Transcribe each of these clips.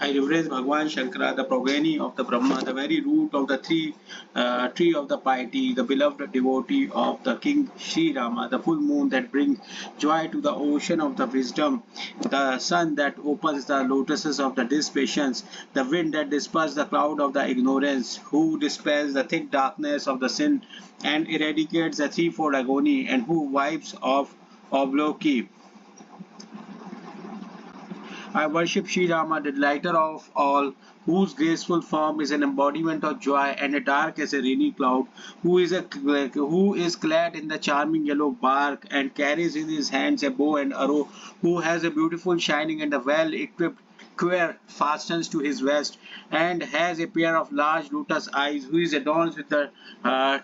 I reverence Bhagwan Shankara, the progeny of the Brahma, the very root of the tree of the piety, the beloved devotee of the King Sri Rama, the full moon that brings joy to the ocean of the wisdom, the sun that opens the lotuses of the dispassions, the wind that disperses the cloud of the ignorance, who dispels the thick darkness of the sin and eradicates the threefold agony, and who wipes off obloquy. I worship Sri Rama, the delighter of all, whose graceful form is an embodiment of joy and dark as a rainy cloud, who is clad in the charming yellow bark and carries in his hands a bow and arrow, who has a beautiful shining and a well-equipped quiver fastens to his vest, and has a pair of large lotus eyes, who is adorned with the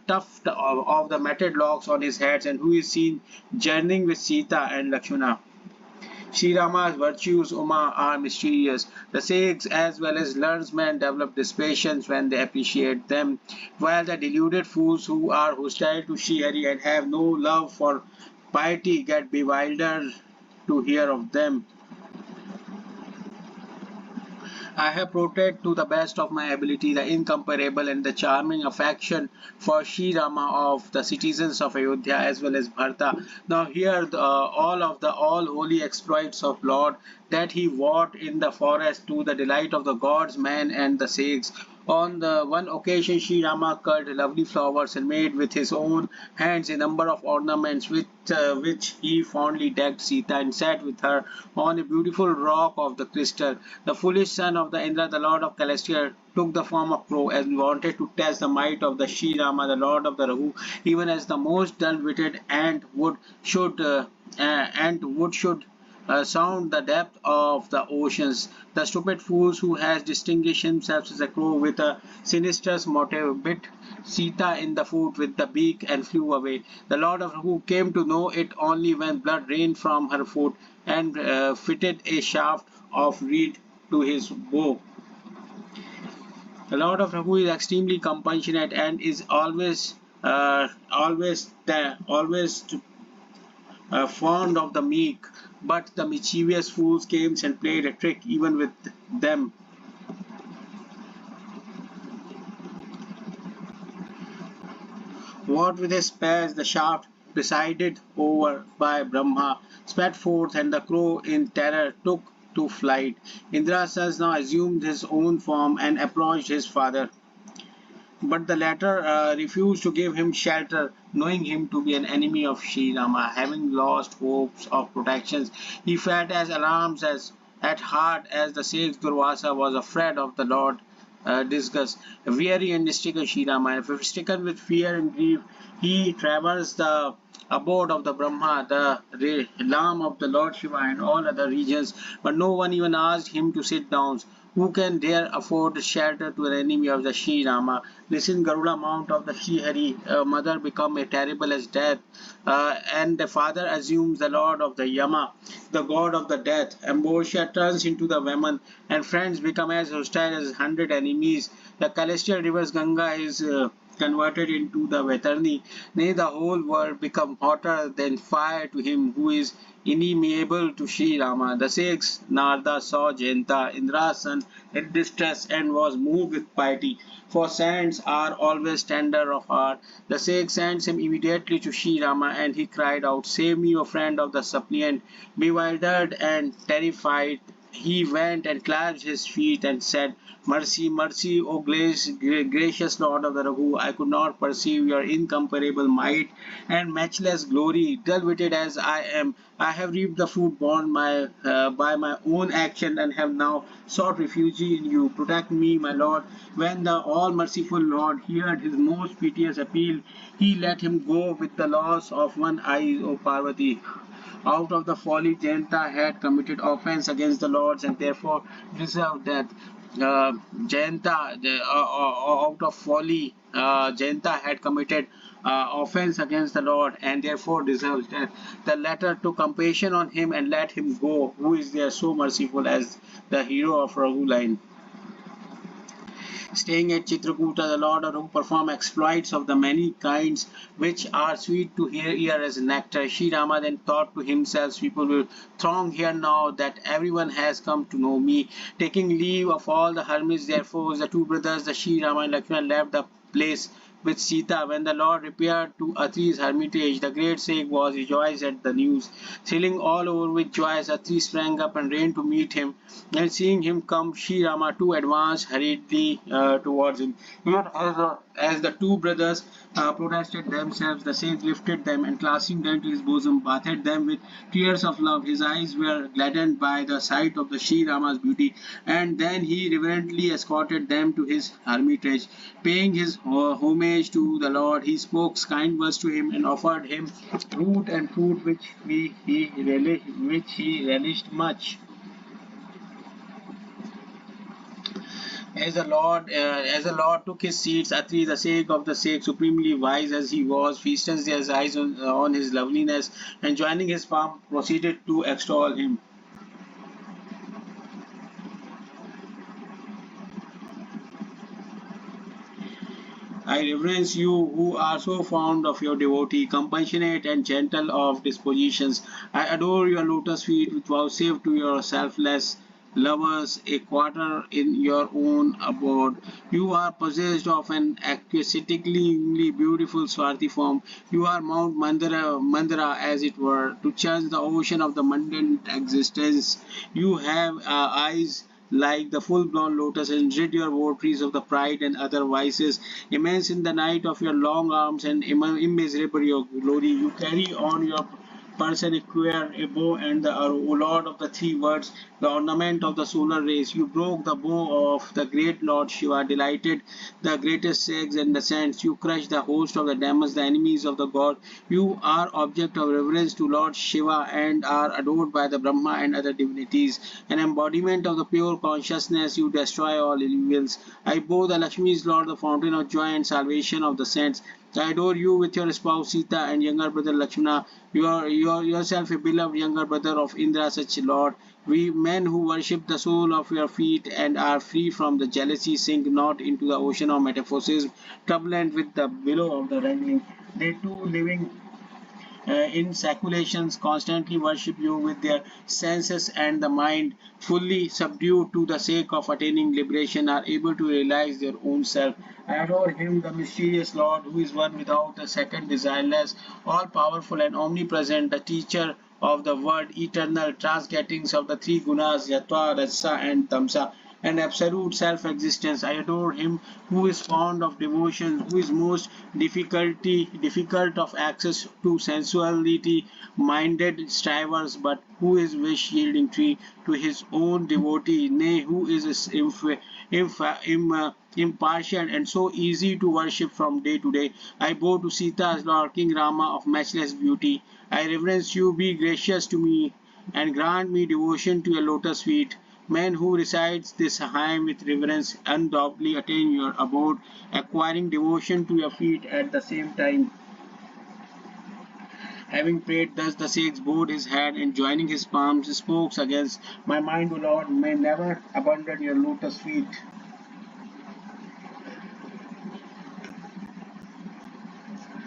tuft of the matted locks on his head, and who is seen journeying with Sita and Lakshmana. Sri Rama's virtues, Uma, are mysterious. The sages as well as learned men develop dispassions when they appreciate them, while the deluded fools who are hostile to Sri Hari and have no love for piety get bewildered to hear of them. I have portrayed to the best of my ability the incomparable and the charming affection for Sri Rama of the citizens of Ayodhya as well as Bharata. Now hear all of the all holy exploits of Lord that he wrought in the forest to the delight of the gods, men and the sages. On the one occasion, Sri Rama cut lovely flowers and made with his own hands a number of ornaments with which he fondly decked Sita and sat with her on a beautiful rock of the crystal. The foolish son of the Indra, the lord of Celestia, took the form of crow and wanted to test the might of the Sri Rama, the lord of the Rahu, even as the most dull-witted ant should sound the depth of the oceans. The stupid fools who has distinguished himself as a crow with a sinister motive bit Sita in the foot with the beak and flew away. The Lord of who came to know it only when blood rained from her foot and fitted a shaft of reed to his bow. The Lord of Rahu is extremely compassionate and is always fond of the meek, but the mischievous fools came and played a trick even with them. What with a spears, the shaft, presided over by Brahma, spat forth, and the crow in terror took to flight. Indra's now assumed his own form and approached his father. But the latter refused to give him shelter, knowing him to be an enemy of Sri Rama. Having lost hopes of protection, he felt as alarmed as at heart as the sage Durvasa was afraid of the Lord disgust, weary and stricken Sri Rama. Stricken with fear and grief, he traversed the abode of the Brahma, the realm of the Lord Shiva, and all other regions, but no one even asked him to sit down. Who can dare afford shelter to an enemy of the Sri Rama? Listen, Garuda mount of the Sri Hari, mother become a terrible as death, and the father assumes the lord of the Yama, the god of the death. Ambrosia turns into the woman, and friends become as hostile as 100 enemies. The celestial river Ganga is converted into the Vatarni. Nay, the whole world become hotter than fire to him who is inimiable to Sri Rama. The sage Narada saw Jayanta, Indra's son, in distress and was moved with piety. For saints are always tender of heart. The sage sends him immediately to Sri Rama, and he cried out, "Save me, O friend of the suppliant." Bewildered and terrified, he went and clasped his feet and said, "Mercy, mercy, O gracious Lord of the Raghu, I could not perceive your incomparable might and matchless glory. Dull-witted as I am, I have reaped the fruit borne by my own action and have now sought refuge in you. Protect me, my Lord." When the all-merciful Lord heard his most piteous appeal, he let him go with the loss of one eye, O Parvati. Out of the folly, Jayanta had committed offense against the Lords and therefore deserved death. Out of folly, Jayanta had committed offense against the Lord and therefore deserves death. The latter took compassion on him and let him go. Who is there so merciful as the hero of Raghu line? Staying at Chitrakuta, the Lord Arum performed exploits of the many kinds which are sweet to hear ear as nectar. Sri Rama then thought to himself, people will throng here now that everyone has come to know me. Taking leave of all the hermits, therefore, the two brothers, the Sri Rama and Lakshmana, left the place with Sita. When the Lord repaired to Atri's hermitage, the great sage was rejoiced at the news. Thrilling all over with joy, Atri sprang up and ran to meet him. And seeing him come, Sri Rama too advanced hurriedly towards him. Here, as the two brothers protested themselves, the sage lifted them and clasping them to his bosom, bathed them with tears of love. His eyes were gladdened by the sight of the Sri Rama's beauty, and then he reverently escorted them to his hermitage. Paying his homage to the Lord, he spoke kind words to him and offered him root and fruit which he relished much. As the Lord took his seats, Atri, the sake of the sake, supremely wise as he was, feasted his eyes on his loveliness, and joining his palm, proceeded to extol him. I reverence you who are so fond of your devotee, compassionate and gentle of dispositions. I adore your lotus feet which vouchsafe to your selfless lovers a quarter in your own abode. You are possessed of an exquisitely beautiful Swarti form. You are Mount Mandara as it were, to churn the ocean of the mundane existence. You have eyes like the full-blown lotus and rid your votaries of the pride and other vices. Immense in the night of your long arms and immeasurable your glory, you carry on your person a queer, a bow, and the arrow. O Lord of the three words, the ornament of the solar rays, you broke the bow of the great Lord Shiva, delighted the greatest sages and the saints. You crushed the host of the demons, the enemies of the god. You are object of reverence to Lord Shiva and are adored by the Brahma and other divinities. An embodiment of the pure consciousness, you destroy all evils. I bow the Lakshmi's Lord, the fountain of joy and salvation of the saints. I adore you with your spouse Sita and younger brother Lakshmana. You are yourself a beloved younger brother of Indra, such Lord. We men who worship the sole of your feet and are free from the jealousy sink not into the ocean of metaphysics, turbulent with the billow of the wrangling. They too living in seculations constantly worship you with their senses and the mind fully subdued to the sake of attaining liberation are able to realize their own self. I adore him, the mysterious Lord, who is one without a second, desireless, all powerful and omnipresent, the teacher of the word, eternal, transgettings of the three gunas, yatva, rajasa, and tamsa, and absolute self-existence. I adore him who is fond of devotion, who is most difficult of access to sensuality minded strivers, but who is wish yielding tree to his own devotee, nay, who is impartial and so easy to worship from day to day. I bow to Sita's Lord King Rama of matchless beauty. I reverence you, be gracious to me and grant me devotion to your lotus feet. Man who recites this hymn with reverence undoubtedly attain your abode, acquiring devotion to your feet at the same time. Having prayed thus, the sage bowed his head and joining his palms spoke against my mind, O Lord, may never abandon your lotus feet.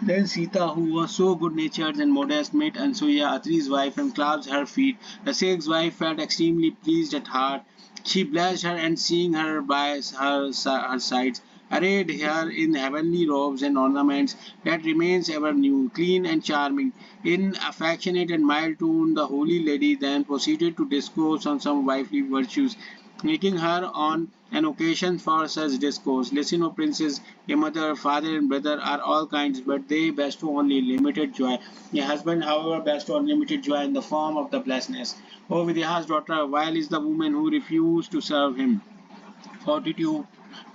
Then Sita, who was so good-natured and modest, met Ansuya, Atri's wife, and clasped her feet. The sage's wife felt extremely pleased at heart. She blessed her, and seeing her by her sides, arrayed her in heavenly robes and ornaments that remains ever new, clean and charming. In affectionate and mild tone, the holy lady then proceeded to discourse on some wifely virtues, making her on an occasion for such discourse. Listen, O princes, a mother, father, and brother are all kinds, but they bestow only limited joy. A husband, however, bestows unlimited joy in the form of the blessedness. O Vidya's daughter, vile is the woman who refused to serve him. Fortitude,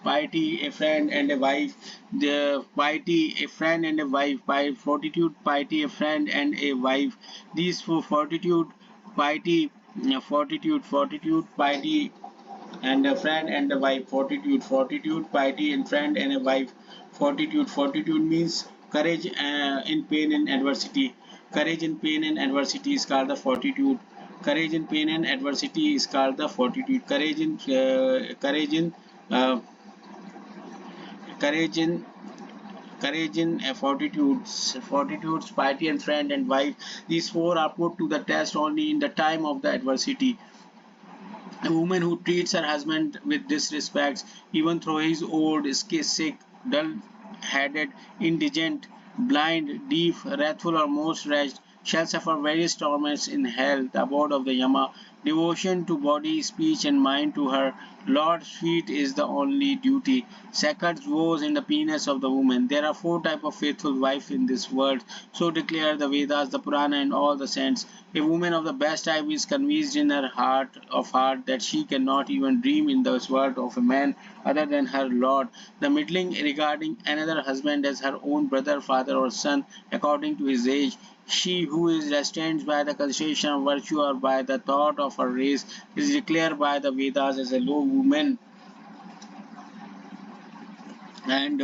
piety, a friend and a wife. The piety, a friend and a wife. Fortitude, piety, a friend and a wife. These four: fortitude, piety, fortitude, piety, and a friend and a wife. Fortitude, piety, and friend and a wife. Fortitude means courage in pain and adversity. Courage in pain and adversity is called the fortitude. Courage in pain and adversity is called the fortitude. Courage in courage in fortitudes, piety and friend and wife. These four are put to the test only in the time of the adversity. A woman who treats her husband with disrespect, even though he is old, sick, dull-headed, indigent, blind, deaf, wrathful, or most wretched, shall suffer various torments in hell, the abode of the Yama. Devotion to body, speech, and mind to her Lord's feet is the only duty. Sacred woes in the penis of the woman. There are four types of faithful wife in this world. So declare the Vedas, the Purana, and all the saints. A woman of the best type is convinced in her heart that she cannot even dream in this world of a man other than her Lord. The middling regarding another husband as her own brother, father, or son according to his age. She who is restrained by the consideration of virtue or by the thought of her race is declared by the Vedas as a low woman, and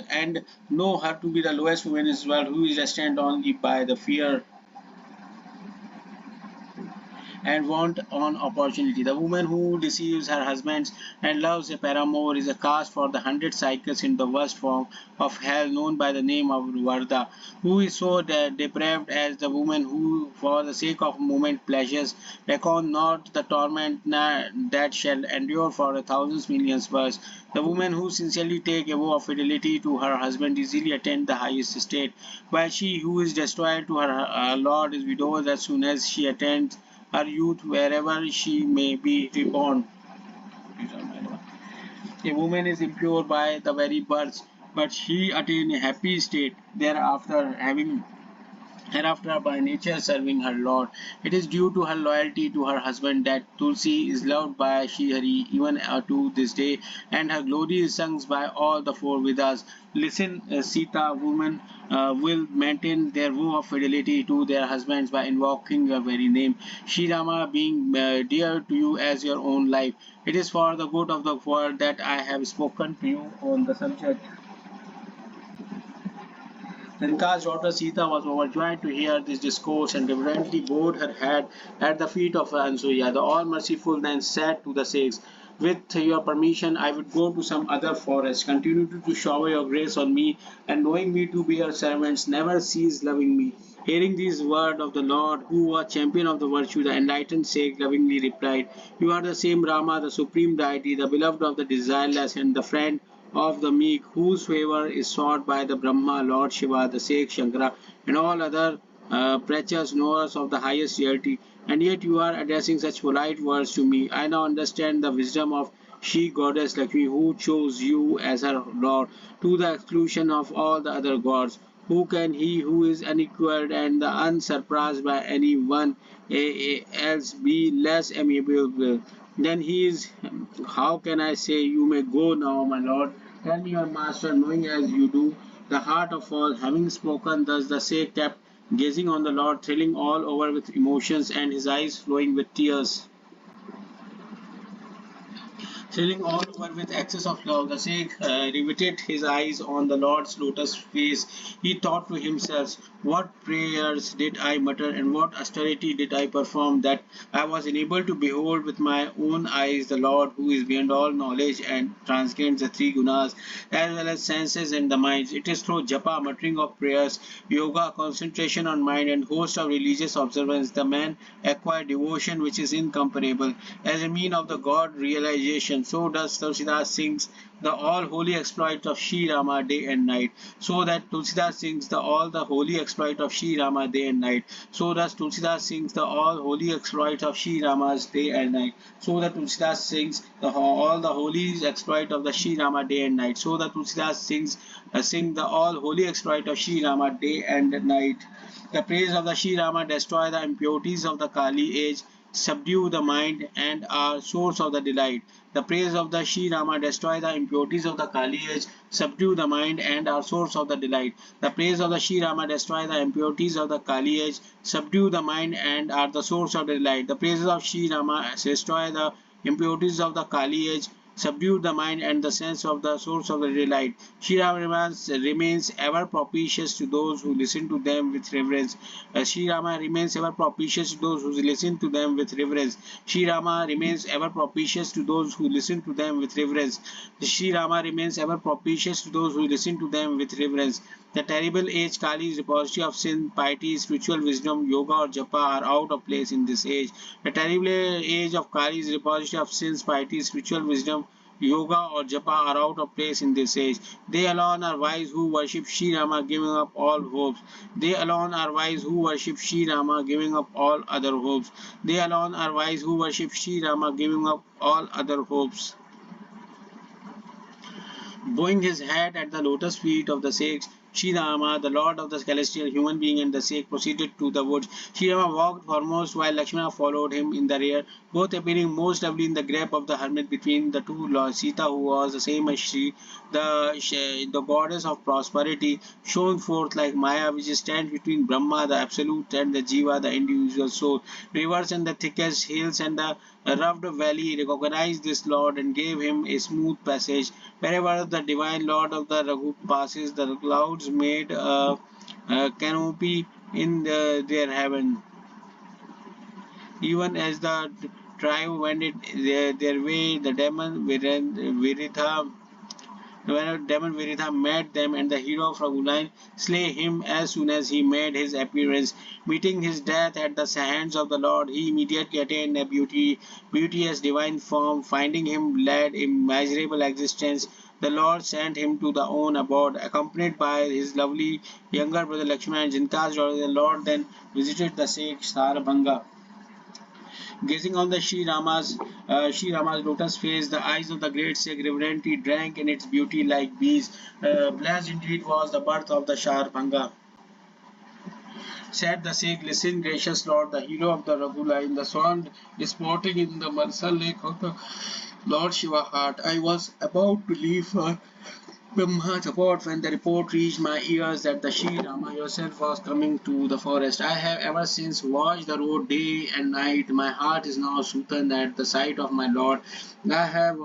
and know her to be the lowest woman as well, who is restrained only by the fear and want on opportunity. The woman who deceives her husband and loves a paramour is a cast for the 100 cycles in the worst form of hell known by the name of Varda. Who is so depraved as the woman who, for the sake of moment pleasures, reckon not the torment that shall endure for 1,000 million years. The woman who sincerely take a vow of fidelity to her husband easily attain the highest estate, while she who is destroyed to her lord is widowed as soon as she attains her youth wherever she may be reborn. A woman is impure by the very birth, but she attains a happy state thereafter, having hereafter by nature serving her Lord. It is due to her loyalty to her husband that Tulsi is loved by Srihari even to this day, and her glory is sung by all the four Vedas. Listen, Sita, women will maintain their vow of fidelity to their husbands by invoking your very name. Sri Rama being dear to you as your own life. It is for the good of the world that I have spoken to you on the subject. Lanka's daughter Sita was overjoyed to hear this discourse and reverently bowed her head at the feet of Ansuya. The All-Merciful then said to the Sikhs, with your permission, I would go to some other forest. Continue to shower your grace on me, and knowing me to be your servants, never cease loving me. Hearing these words of the Lord, who was champion of the virtue, the enlightened Sikh lovingly replied, you are the same Rama, the supreme deity, the beloved of the desireless, and the friend of the meek, whose favor is sought by the Brahma, Lord Shiva, the Sikh, Shankara, and all other preachers, knowers of the highest reality. And yet you are addressing such polite words to me. I now understand the wisdom of she goddess Lakshmi, who chose you as her Lord, to the exclusion of all the other gods. Who can he who is unequaled and unsurpassed by any one else be less amiable than he is? How can I say, you may go now, my lord? Tell me, your master, knowing as you do the heart of all. Having spoken thus, the Sikh kept gazing on the Lord, thrilling all over with emotions, and his eyes flowing with tears. Thrilling all over with excess of love, the Sikh riveted his eyes on the Lord's lotus face. He thought to himself, what prayers did I mutter and what austerity did I perform that I was enabled to behold with my own eyes the Lord who is beyond all knowledge and transcends the three gunas as well as senses and the minds. It is through japa, muttering of prayers, yoga, concentration on mind, and host of religious observance the man acquire devotion which is incomparable as a mean of the God realization. So does Tulasidas sings the all holy exploits of Sri Rama day and night. So that Tulasidas sings the all the holy exploit of Sri Rama day and night. So does Tulasidas sings the all holy exploits of Sri Rama's day and night. So that Tulasidas sings the all the holy exploit of the Sri Rama day and night. So that Tulasidas sing the all holy exploit of Sri Rama day and night. The praise of the Sri Rama destroy the impurities of the Kali age, subdue the mind, and are source of the delight. The praise of the Sri Rama destroy the impurities of the Kali age, subdue the mind, and are source of the delight. The praise of the Sri Rama destroy the impurities of the Kali age, subdue the mind, and are the source of the delight. The praises of Sri Rama destroy the impurities of the Kali age, subdued the mind and the sense of the source of the delight. ShriRam remains ever propitious to those who listen to them with reverence. Sri Rama remains ever propitious to those who listen to them with reverence. Sri Rama remains ever propitious to those who listen to them with reverence. Sri Rama remains ever propitious to those who listen to them with reverence. The terrible age Kali's repository of sin, piety, spiritual wisdom, yoga or japa are out of place in this age. The terrible age of Kali's repository of sins, piety, spiritual wisdom, yoga or japa are out of place in this age. They alone are wise who worship Sri Rama, giving up all hopes. They alone are wise who worship Sri Rama, giving up all other hopes. They alone are wise who worship Sri Rama, giving up all other hopes. Bowing his head at the lotus feet of the sage, Sri Rama, the lord of the celestial human being and the sage, proceeded to the woods. Sri Rama walked foremost while Lakshmana followed him in the rear, both appearing most lovely in the grip of the hermit between the two. Lord Sita, who was the same as Shri, the goddess of prosperity, shone forth like Maya, which stands between Brahma, the absolute, and the Jiva, the individual soul. Rivers and the thickest hills and the rugged valley recognized this lord and gave him a smooth passage. Wherever the divine lord of the Raghu passes, the clouds made a canopy in their heaven. Even as the tribe wended their way, the demon Viritha when demon Viritha met them and the hero of Raghuline slay him as soon as he made his appearance. Meeting his death at the hands of the Lord, he immediately attained a beauteous divine form. Finding him led immeasurable existence, the Lord sent him to the own abode, accompanied by his lovely younger brother Lakshmana and Jinka's daughter. The Lord then visited the sage Sarabhanga. Gazing on the Sri Rama's lotus face, the eyes of the great sage reverently drank in its beauty like bees. Blessed indeed was the birth of the Sharbhanga. Said the sage, listen, gracious Lord, the hero of the Raghuline, the swan disporting in the Marsal lake of the Lord Shiva heart. I was about to leave for Brahma's abode when the report reached my ears that the Sri Rama yourself was coming to the forest. I have ever since watched the road day and night. My heart is now soothed at the sight of my Lord. I have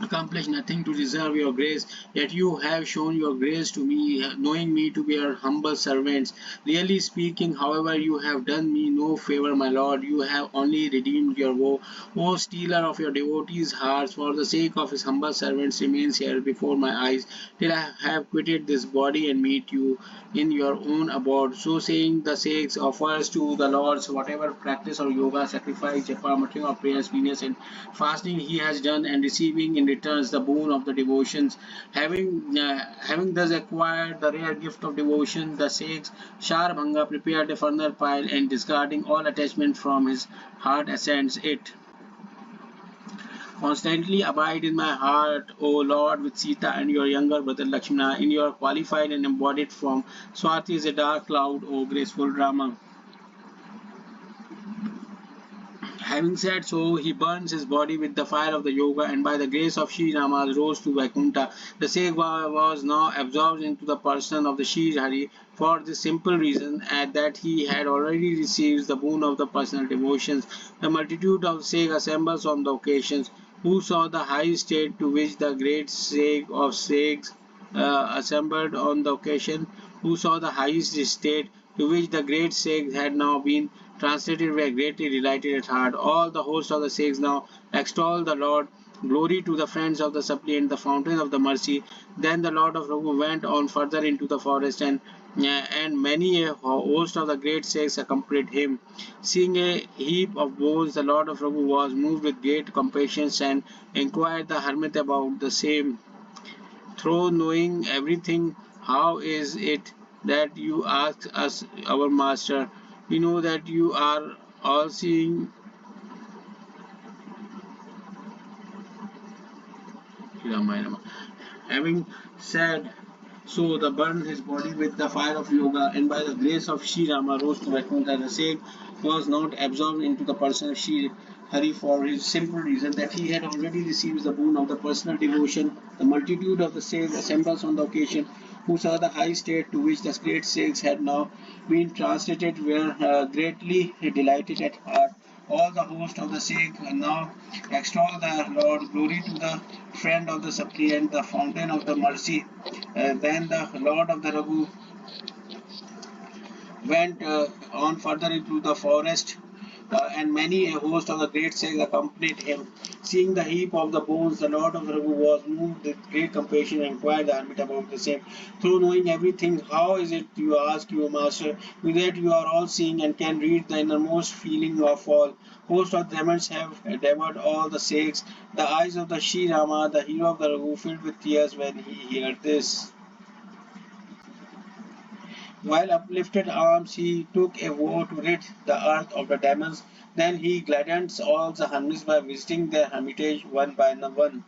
accomplished nothing to deserve your grace, yet you have shown your grace to me, knowing me to be your humble servants. Really speaking, however, you have done me no favor, my Lord. You have only redeemed your woe. O stealer of your devotees' hearts, for the sake of his humble servants remains here before my eyes, till I have quitted this body and meet you in your own abode. So saying, the sage offers to the Lords whatever practice or yoga, sacrifice, japa, muttering of prayers, penance, and fasting he has done, and receiving in returns the boon of the devotions. Having thus acquired the rare gift of devotion, the sage Sharbhanga prepared a further pile and discarding all attachment from his heart ascends it. Constantly abide in my heart, O Lord, with Sita and your younger brother Lakshmana, in your qualified and embodied form. Swati is a dark cloud, O graceful Rama. Having said so, he burns his body with the fire of the yoga, and by the grace of Sri Rama rose to Vaikuntha. The sage was now absorbed into the person of the Sri Hari for the simple reason that he had already received the boon of the personal devotions. The multitude of sage assembles on the occasions, who saw the high state to which the great sage of sages assembled on the occasion, who saw the highest state to which the great sage had now been translated, were greatly delighted at heart. All the host of the sages now extol the Lord. Glory to the friends of the suppliant, the fountain of the mercy. Then the Lord of Raghu went on further into the forest, and many a host of the great sages accompanied him. Seeing a heap of bones, the Lord of Raghu was moved with great compassion and inquired the hermit about the same. Through knowing everything, how is it that you ask us, our master? We know that you are all-seeing. Ramayana. Having said so, the burned his body with the fire of yoga, and by the grace of Sri Rama rose to Vaikuntha. The sage was not absorbed into the person of Sri Hari for his simple reason that he had already received the boon of the personal devotion. The multitude of the sages assembles on the occasion, who saw the high state to which the great sages had now been translated, were greatly delighted at heart. All the host of the Sikh now extol the Lord. Glory to the friend of the suppliant, the fountain of the mercy. Then the Lord of the Raghu went on further into the forest, and many a host of the great Sikhs accompanied him. Seeing the heap of the bones, the Lord of the Raghu was moved with great compassion and inquired the hermit about the same. Through knowing everything, how is it, you ask, your master, with that you are all seeing and can read the innermost feeling of all? Host of demons have devoured all the Sikhs. The eyes of the ShriRama, the hero of the Raghu, filled with tears when he heard this. While uplifted arms he took a vow to rid the earth of the demons. Then he gladdens all the hermits by visiting their hermitage one by one.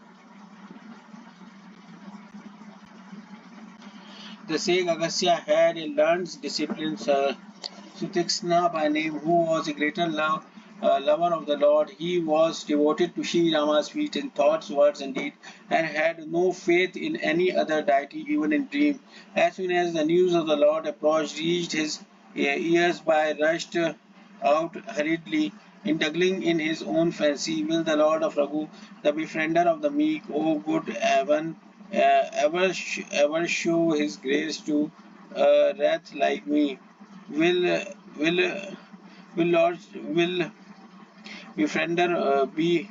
The sage Agastya had a learned discipline, Sutiksna by name, who was a greater lover of the Lord. He was devoted to Sri Rama's feet in thoughts, words, and deed, and had no faith in any other deity, even in dream. As soon as the news of the Lord approach reached his ears, by rushed out hurriedly, indulging in his own fancy, will the Lord of Raghu, the befriender of the meek, O good heaven, ever show his grace to a wrath like me? Will will Lord will befriender be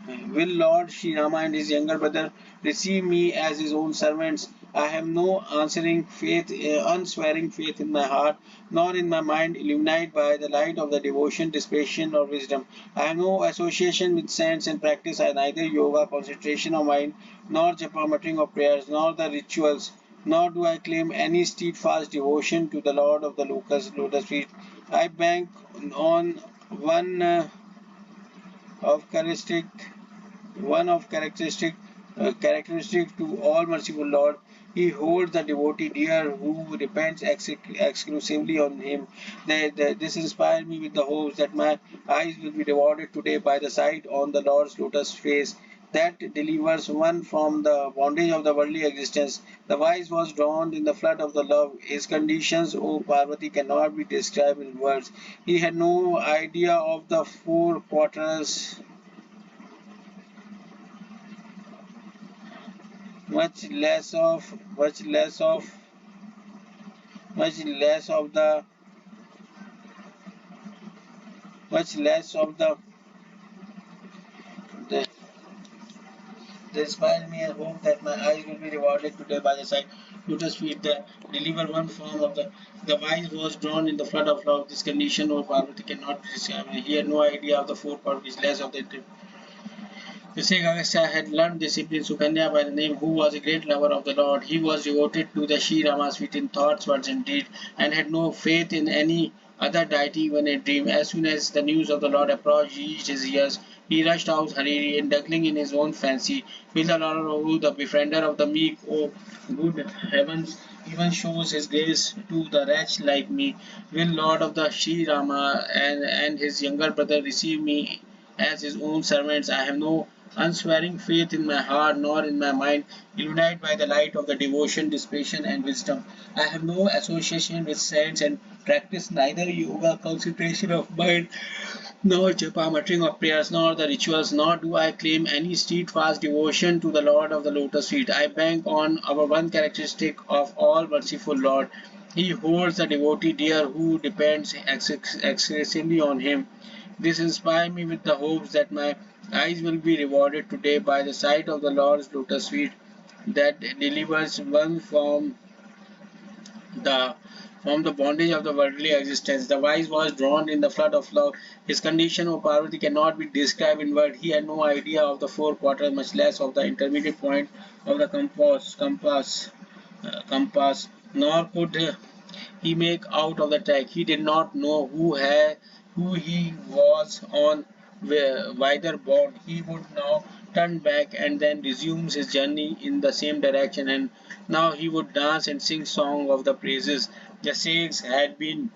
Will Lord Sri Rama and his younger brother receive me as his own servants? I have no unswearing faith in my heart, nor in my mind illuminated by the light of the devotion, discretion, or wisdom. I have no association with saints and practice neither yoga, concentration of mind, nor japa muttering of prayers, nor the rituals. Nor do I claim any steadfast devotion to the Lord of the lotus feet. I bank on one of characteristic characteristic to all merciful Lord. He holds the devotee dear who depends exclusively on him. This inspired me with the hopes that my eyes will be rewarded today by the sight on the Lord's lotus face that delivers one from the bondage of the worldly existence. The wise was drowned in the flood of the love. His conditions, O Parvati, cannot be described in words. He had no idea of the four quarters, much less of much less of the much less of the they inspire me and hope that my eyes will be rewarded today by the sight. Lotus feet that deliver one form of the wise was drawn in the flood of love. This condition of Parvati cannot be described. He had no idea of the four qualities, less of the Agastya had learned discipline Sukanya by the name, who was a great lover of the Lord. He was devoted to the Sri Rama's feet in thoughts, words, and deed, and had no faith in any other deity even in dream. As soon as the news of the Lord approached reached his ears, he rushed out hurriedly, indulging in his own fancy. Will the Lord, who the befriender of the meek, O good heavens, even shows his grace to the wretch like me? Will Lord of the Sri Rama and his younger brother receive me as his own servants? I have no unswearing faith in my heart nor in my mind, illuminated by the light of the devotion, discretion, and wisdom. I have no association with saints and practice neither yoga, concentration of mind, nor japa, muttering of prayers, nor the rituals, nor do I claim any steadfast devotion to the Lord of the lotus feet. I bank on our one characteristic of all merciful Lord. He holds the devotee dear who depends exclusively on him. This inspires me with the hopes that my eyes will be rewarded today by the sight of the Lord's lotus feet that delivers one the from the bondage of the worldly existence. The wise was drowned in the flood of love. His condition, O Parvati, cannot be described in words. He had no idea of the four quarters, much less of the intermediate point of the compass, nor could he make out of the track. He did not know who he was on whither bound. He would now turn back and then resumes his journey in the same direction, and now he would dance and sing song of the praises. The sages had been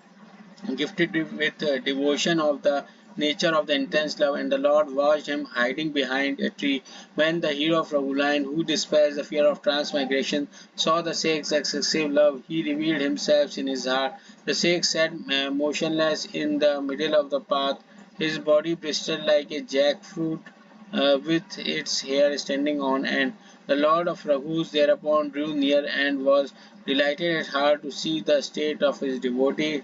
gifted with devotion of the nature of the intense love, and the Lord watched him hiding behind a tree. When the hero of Raghuline, who despised the fear of transmigration, saw the Sheikh's excessive love, he revealed himself in his heart. The Sheikh sat motionless in the middle of the path, his body bristled like a jackfruit with its hair standing on end. The Lord of Raghus thereupon drew near and was delighted at heart to see the state of his devotee.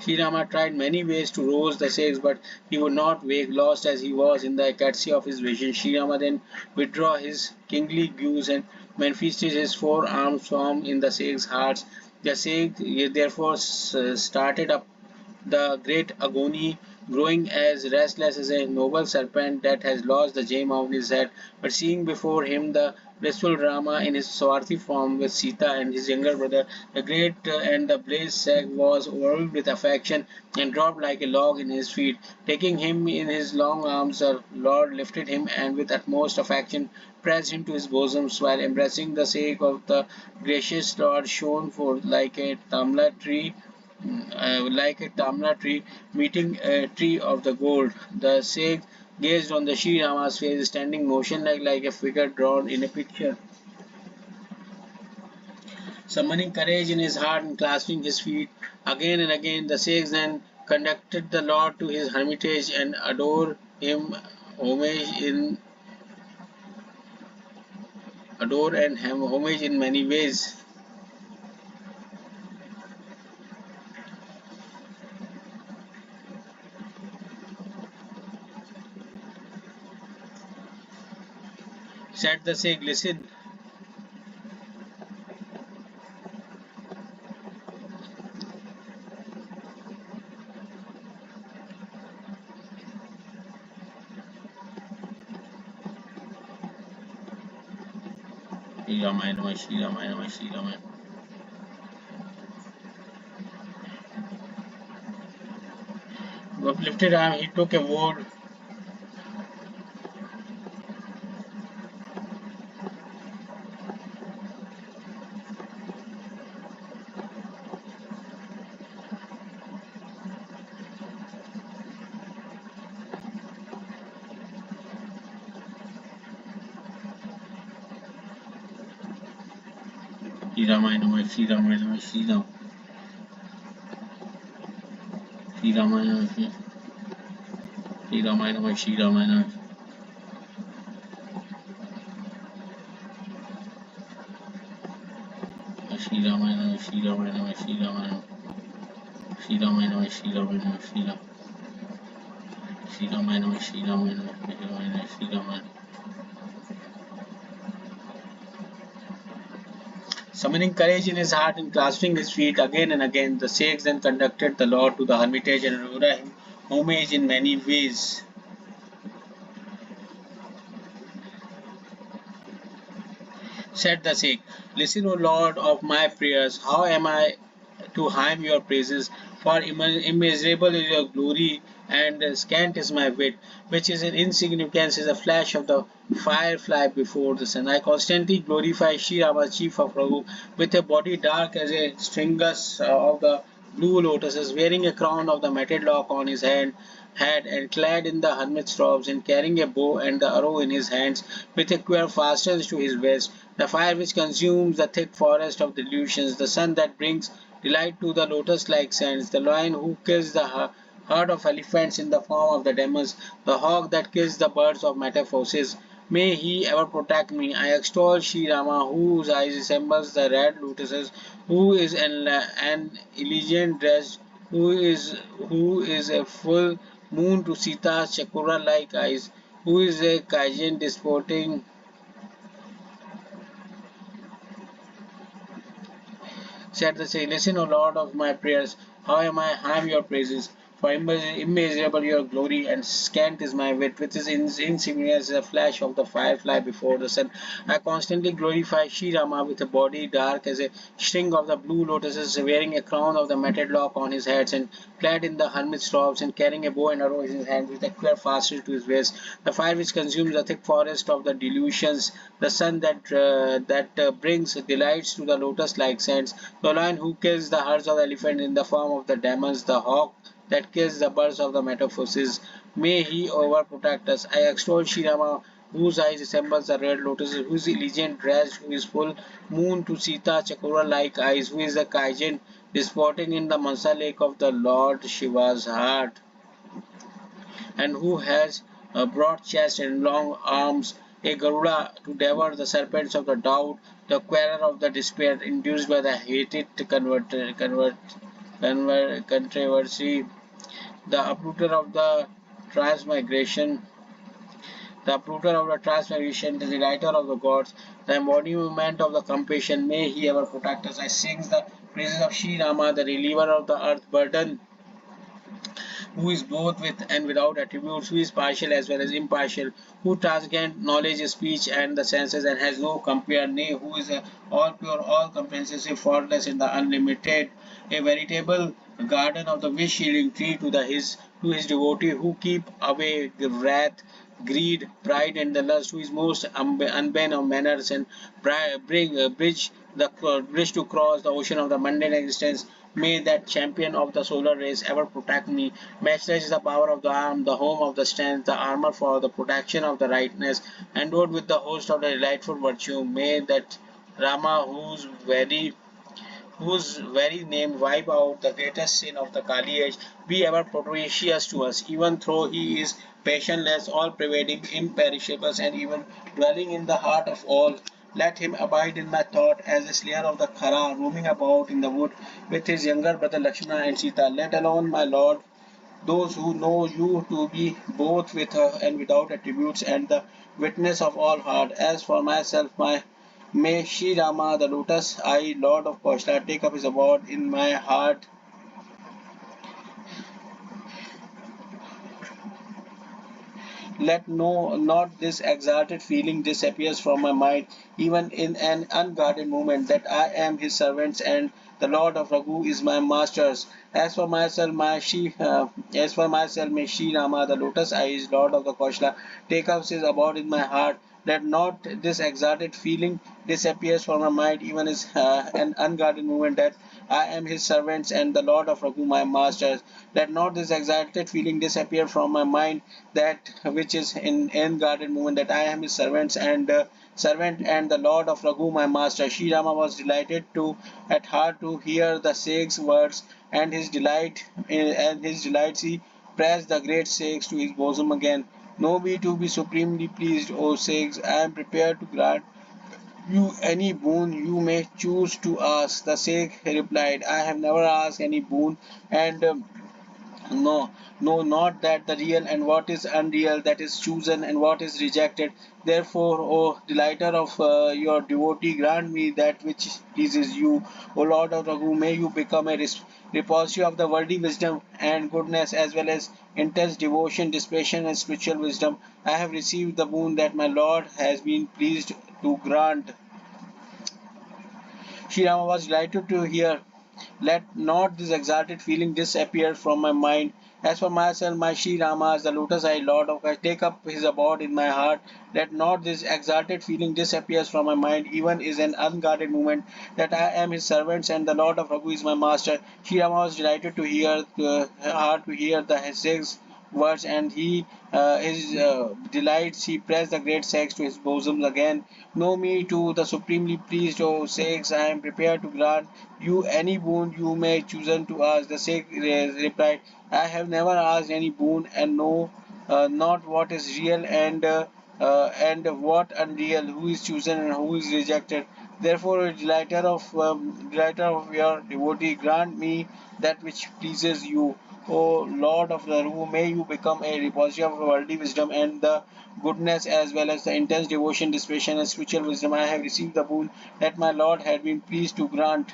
ShriRama tried many ways to rouse the Sheikhs, but he would not wake, lost as he was in the ecstasy of his vision. ShriRama then withdrew his kingly views and manifested his four-armed form in the Sheikhs' hearts. The Sheikh therefore started up the great agony, growing as restless as a noble serpent that has lost the gem of his head, but seeing before him the blissful Rama in his swarthy form with Sita and his younger brother, the great and the blessed Shek was overwhelmed with affection and dropped like a log in his feet. Taking him in his long arms, the Lord lifted him and with utmost affection pressed him to his bosom, while embracing the Sheikh of the gracious Lord shone forth like a tamla tree meeting a tree of the gold. The Sheikh gazed on the Sri Rama's face, standing motionless like a figure drawn in a picture. Summoning courage in his heart and clasping his feet again and again, the Sheikh then conducted the Lord to his hermitage and homage in adore and homage in many ways. Said the Sheikh, listen. Shri Ramayana, Shri Ramayana, Shri Ramayana. Uplifted arm, he took a word. Shri Ramayana, Shri Ramayana, Shri Ram. Shri Ramayana, Shri Ramayana, Shri Ramayana. Shri Ramayana, Shri Ramayana, Shri Ramayana. Shri Ramayana, Shri Ramayana, Shri Ram. Shri Ramayana, Shri Ramayana, Shri Ramayana, Shri Ramayana. Summoning courage in his heart and clasping his feet again and again, the Sheikhs then conducted the Lord to the hermitage and rendered him homage in many ways. Said the Sheikh, listen, O Lord of my prayers, how am I to hymn your praises? For immeasurable is your glory, and scant is my wit, which is in insignificance as a flash of the firefly before the sun. I constantly glorify Sri Rama, chief of Prabhu, with a body dark as a stringus of the blue lotuses, wearing a crown of the matted lock on his head, and clad in the hermit's robes, and carrying a bow and the arrow in his hands, with a quiver fastened to his waist, the fire which consumes the thick forest of delusions, the sun that brings delight to the lotus-like sands, the lion who kills the herd of elephants in the form of the demons, the hawk that kills the birds of metamorphosis. May he ever protect me. I extol Sri Rama, whose eyes resembles the red lotuses, who is an elegant dress, who is a full moon to Sita's chakora-like eyes, who is a Kaijin disporting. Said the Say, listen, O Lord of my prayers, how am I hymn your praises? For immeasurable your glory, and scant is my wit, which is insignificant as a flash of the firefly before the sun. I constantly glorify ShriRama with a body dark as a string of the blue lotuses, wearing a crown of the matted lock on his head, and clad in the hermit's robes, and carrying a bow and arrow in his hand, with a quiver fastened to his waist. The fire which consumes the thick forest of the delusions, the sun that brings delights to the lotus-like sands, the lion who kills the herds of the elephant in the form of the demons, the hawk that kills the birds of the metamorphosis. May he overprotect us. I extol Shirama, whose eyes resembles the red lotus, whose elegant dress, who is full moon to Sita Chakora-like eyes, who is the Kaijin disporting in the Mansa lake of the Lord Shiva's heart, and who has a broad chest and long arms, a Garuda to devour the serpents of the doubt, the quarrel of the despair induced by the hated controversy, the uprooter of the transmigration, the delighter of the gods, the embodiment of the compassion. May he ever protect us. I sing the praises of Sri Rama, the reliever of the earth burden, who is both with and without attributes, who is partial as well as impartial, who transcends knowledge, speech, and the senses, and has no compare, nay, who is all pure, all comprehensive, faultless in the unlimited, a veritable garden of the wish-healing tree to his devotee, who keep away wrath, greed, pride, and the lust, who is most unbend of manners, and bridge to cross the ocean of the mundane existence. May that champion of the solar race ever protect me. Matchless is the power of the arm, the home of the strength, the armor for the protection of the rightness, endowed with the host of the delightful virtue. May that Rama, whose very name wipe out the greatest sin of the Kali age, be ever propitious to us, even though he is passionless, all-pervading, imperishable, and even dwelling in the heart of all. Let him abide in my thought as the slayer of the Khara, roaming about in the wood with his younger brother Lakshmana and Sita. Let alone, my lord, those who know you to be both with her and without attributes and the witness of all heart. As for myself, may Sri Rama, the lotus-eyed Lord of Kaustubha, take up his abode in my heart. Let not this exalted feeling disappears from my mind, even in an unguarded moment, that I am his servant and the Lord of Raghu is my master. As for myself, may Shri Rama, the lotus-eyed Lord of the Kaustubha, take up his abode in my heart. Let not this exalted feeling disappears from my mind, even as an unguarded moment, that I am his servant and the Lord of Raghu my master. Let not this exalted feeling disappear from my mind, that which is in unguarded moment, that I am his servant and the Lord of Raghu my master. Sri Rama was delighted to at heart to hear the Sheikh's words, and his delights he pressed the great Sheikhs to his bosom again. Know me to be supremely pleased, O Sheikhs. I am prepared to grant you any boon you may choose to ask. The Sheikh replied, I have never asked any boon, and no, no, not that the real and what is unreal, that is chosen and what is rejected. Therefore, O delighter of your devotee, grant me that which pleases you. O Lord of Raghu, may you become a repository of the worldly wisdom and goodness, as well as intense devotion, dispassion, and spiritual wisdom. I have received the boon that my Lord has been pleased to grant. Sri Rama was delighted to hear. Let not this exalted feeling disappear from my mind. As for myself, my Sri Rama, as the lotus-eyed Lord of God, take up his abode in my heart. Let not this exalted feeling disappear from my mind, even is an unguarded moment, that I am his servant and the Lord of Raghu is my master. Sri Rama was delighted to hear the six words, and his delights he pressed the great sex to his bosom again. Know me to the supremely pleased, O Sheikhs, I am prepared to grant you any boon you may choose to ask. The Sheikh replied, I have never asked any boon, and know not what is real and what unreal, who is chosen and who is rejected. Therefore, delighter of your devotee, grant me that which pleases you. O Lord of the Rue, may you become a repository of worldly wisdom and the goodness, as well as the intense devotion, dispassion, and spiritual wisdom. I have received the boon that my Lord had been pleased to grant.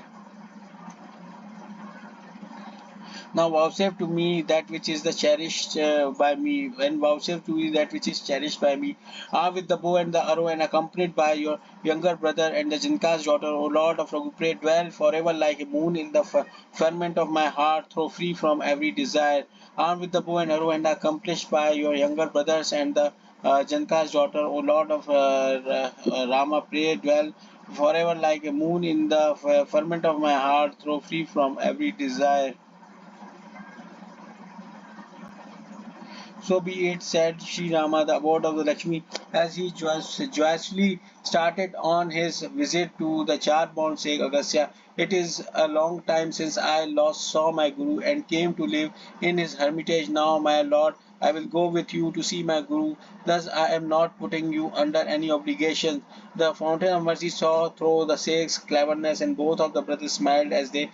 Now vouchsafe to me that which is the cherished by me, and vouchsafe to me that which is cherished by me. Ah, with the bow and the arrow, and accompanied by your younger brother and the Jinka's daughter, O Lord of Ragupre, dwell forever like a moon in the ferment of my heart, throw free from every desire. Armed with the bow and arrow, and accomplished by your younger brothers and the Janka's daughter, O Lord of Rama, pray, dwell forever like a moon in the ferment of my heart, throw free from every desire. So be it, said Sri Rama, the abode of the Lakshmi, as he joyously started on his visit to the Char-born sage Agastya. It is a long time since I last saw my Guru and came to live in his hermitage. Now, my lord, I will go with you to see my Guru. Thus, I am not putting you under any obligation. The fountain of mercy saw through the sage's cleverness, and both of the brothers smiled as they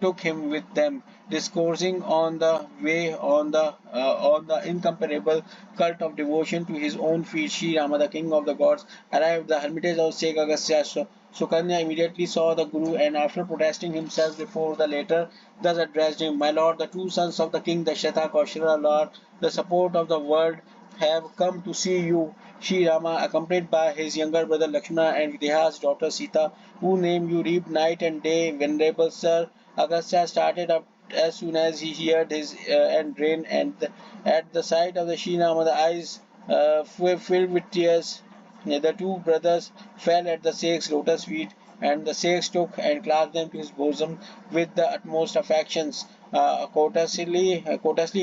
took him with them, discoursing on the way on the incomparable cult of devotion to his own feet. Sri Rama, the king of the gods, arrived at the hermitage of Sage Agastya. Sukanya immediately saw the Guru, and after protesting himself before the latter, thus addressed him: My lord, the two sons of the king Dasharatha, Kaushala Lord, the support of the world, have come to see you. Sri Rama, accompanied by his younger brother Lakshmana and Videha's daughter Sita, who name you reap night and day, venerable sir. Agastya started up as soon as he heard his and rain, and at the sight of the Sri Rama, the eyes were filled with tears. The two brothers fell at the Sheikh's lotus feet, and the Sheikh took and clasped them to his bosom with the utmost affections. Courteously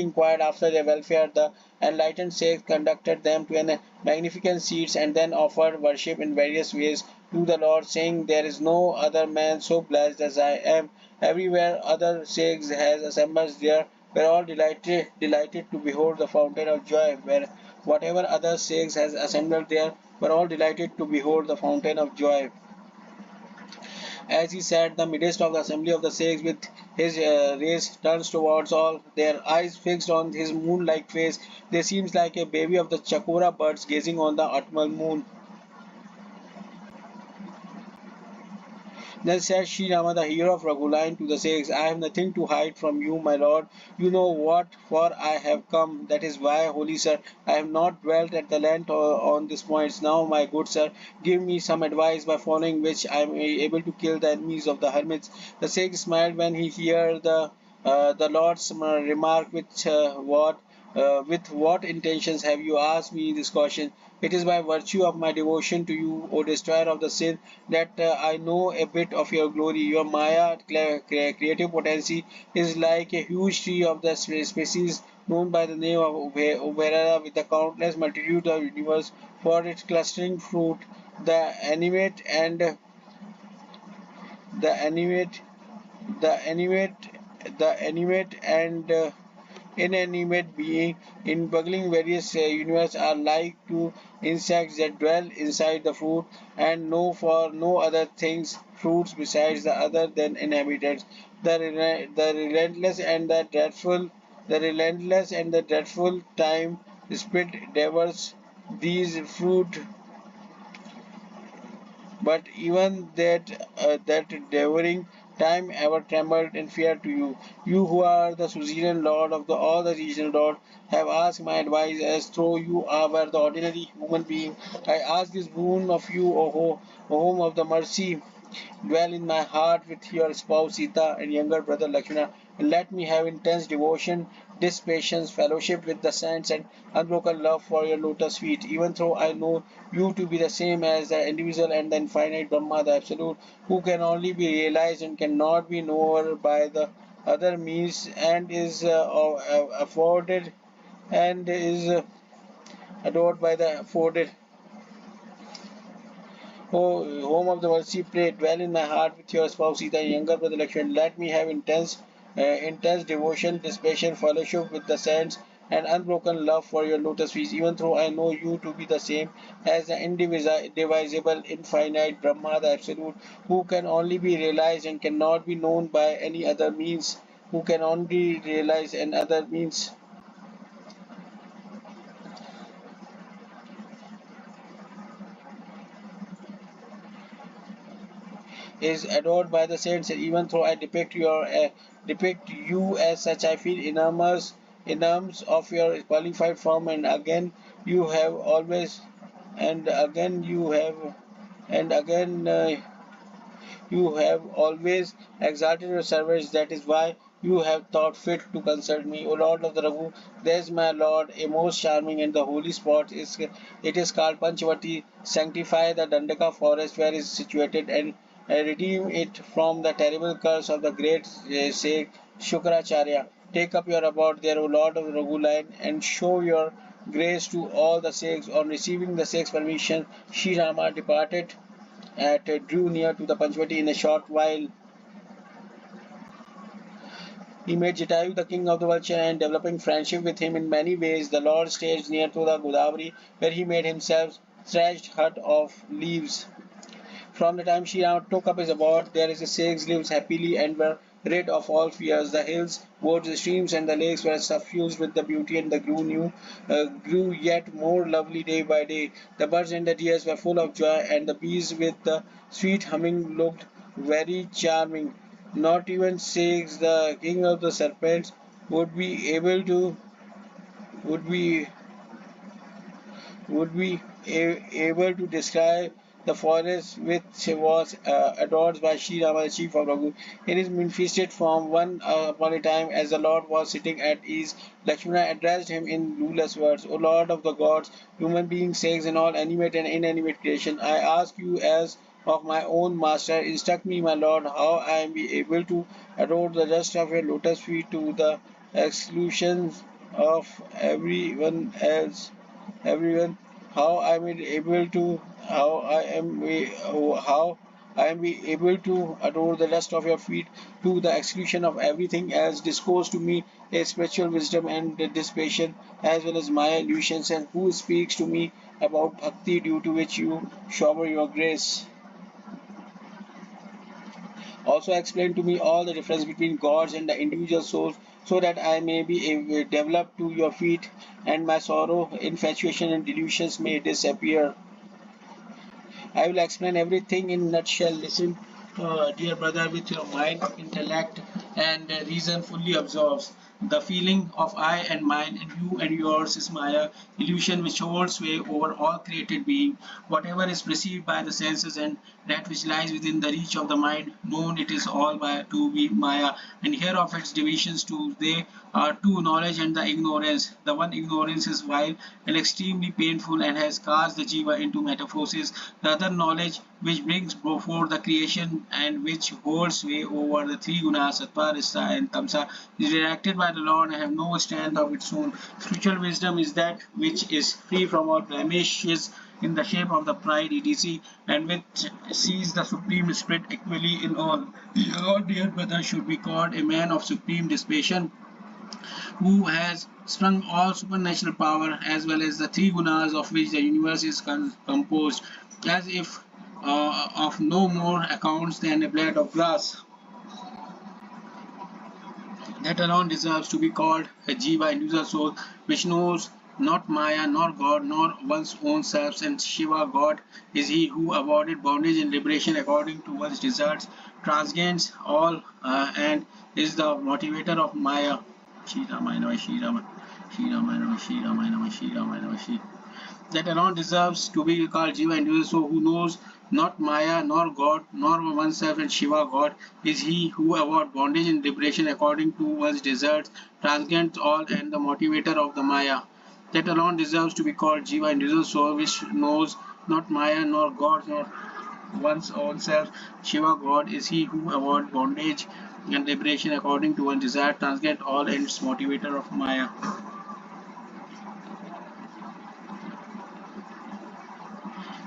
inquired after their welfare. The enlightened Sheikh conducted them to an magnificent seats, and then offered worship in various ways to the Lord, saying, There is no other man so blessed as I am. Everywhere other Sheikhs has assembled there were all delighted to behold the fountain of joy. Where whatever other Sheikhs has assembled there were all delighted to behold the fountain of joy. As he sat in the midst of the assembly of the Sheikhs with his rays turned towards all, their eyes fixed on his moon-like face, they seemed like a baby of the chakora birds gazing on the autumnal moon. Then said Sri Rama, the hero of Raghuline, to the Sikhs, I have nothing to hide from you, my lord. You know what for I have come. That is why, holy sir, I have not dwelt at the length on these points. Now, my good sir, give me some advice by following which I am able to kill the enemies of the hermits. The Sikh smiled when he heard the Lord's remark, with what intentions have you asked me this question? It is by virtue of my devotion to you, O destroyer of the sin, that I know a bit of your glory. Your Maya creative potency is like a huge tree of the species known by the name of Uberara, with the countless multitude of universe for its clustering fruit. The animate and the animate, the animate, the animate and inanimate being in buggling various universe are like to insects that dwell inside the fruit and know for no other things fruits besides the other than inhabitants. The relentless and the dreadful time spirit devours these fruit, but even that devouring time ever trembled in fear to you. You who are the suzerain lord of all the regional lords have asked my advice as though you were the ordinary human being. I ask this boon of you, O home of the mercy. Dwell in my heart with your spouse Sita and younger brother Lakshmana, and let me have intense devotion, patience, fellowship with the saints, and unbroken love for your lotus feet. Even though I know you to be the same as the individual and the infinite Brahma, the Absolute, who can only be realized and cannot be known by the other means, and is afforded and is adored by the afforded. O home of the mercy, pray, dwell in my heart with your spouse Sita and younger brother Lakshman. Let me have intense devotion, dispassion, fellowship with the saints, and unbroken love for your lotus feet. Even though I know you to be the same as the indivisible, infinite Brahma, the Absolute, who can only be realized and cannot be known by any other means, who can only realize and other means. is adored by the saints, and even though I depict you as such, I feel enormous of your qualified form, and again you have always, and again you have, and again. You have always exalted your servants, that is why you have thought fit to consult me. O Lord of the Raghu, there is my Lord, a most charming and the holy spot. It is called Panchavati. Sanctify the Dandaka forest where it is situated and redeem it from the terrible curse of the great sage Shukracharya. Take up your abode there, O Lord of the Raghu line, and show your grace to all the Sikhs. On receiving the Sikhs' permission, Sri Rama departed drew near to the Panchavati in a short while. He made Jatayu the king of the vulture and developing friendship with him in many ways. The Lord stayed near to the Godavari where he made himself thatched hut of leaves. From the time Sri Ram took up his abode, there is a Sikhs lives happily and were rid of all fears. The hills, woods, the streams, and the lakes were suffused with the beauty, and the grew yet more lovely day by day. The birds and the deers were full of joy, and the bees with the sweet humming looked very charming. Not even Sikhs, the king of the serpents, would be able to would be would be able to describe the forest which was adored by Sri Rama, the chief of Raghu. In his manifested form, one upon a time, as the Lord was sitting at ease, Lakshmana addressed him in ruleless words: O Lord of the gods, human beings, saints, and all animate and inanimate creation, I ask you as of my own master, instruct me, my Lord, how I am be able to adore the dust of your lotus feet to the exclusion of everyone, how I am able to how I am be able to adore the dust of your feet to the exclusion of everything else. Discourse to me a spiritual wisdom and dissipation as well as my illusions, and who speaks to me about bhakti due to which you shower your grace. Also explain to me all the difference between gods and the individual souls, so that I may be developed to your feet and my sorrow, infatuation, and delusions may disappear. I will explain everything in a nutshell. Listen, dear brother, with your mind, intellect, and reason fully absorbs. The feeling of I and mine and you and yours is Maya, illusion which holds sway over all created being. Whatever is perceived by the senses and that which lies within the reach of the mind, known it is all by to be Maya. And here of its divisions too, they are two: knowledge and the ignorance. The one ignorance is vile and extremely painful and has cast the jiva into metamorphosis. The other knowledge, which brings forth the creation and which holds sway over the three gunas, sattva, rasa, and tamsa, is directed by the Lord and have no strength of its own. Spiritual wisdom is that which is free from all blemishes in the shape of the pride, etc., and which sees the Supreme Spirit equally in all. Your dear brother should be called a man of supreme dispassion, who has sprung all supernatural power as well as the three gunas of which the universe is composed, as if of no more accounts than a blade of grass. That alone deserves to be called a jiva, individual soul, which knows not Maya, nor God, nor one's own self, and Shiva, God, is he who avoided bondage and liberation according to one's desires, transcends all, and is the motivator of Maya. Shri Ramayana, Shri Rama, Shri Ramayana, Shri Ramayana, Shri Ramayana, Shri. That alone deserves to be called Jiva, individual soul, who knows not Maya, nor God, nor oneself, and Shiva, God, is he who avoids bondage and liberation according to one's desires, transcends all, and the motivator of the Maya. That alone deserves to be called Jiva, individual soul, which knows not Maya, nor God, nor one's own self. Shiva, God, is he who avoids bondage and liberation according to one's desire, transcends all, and is motivator of Maya.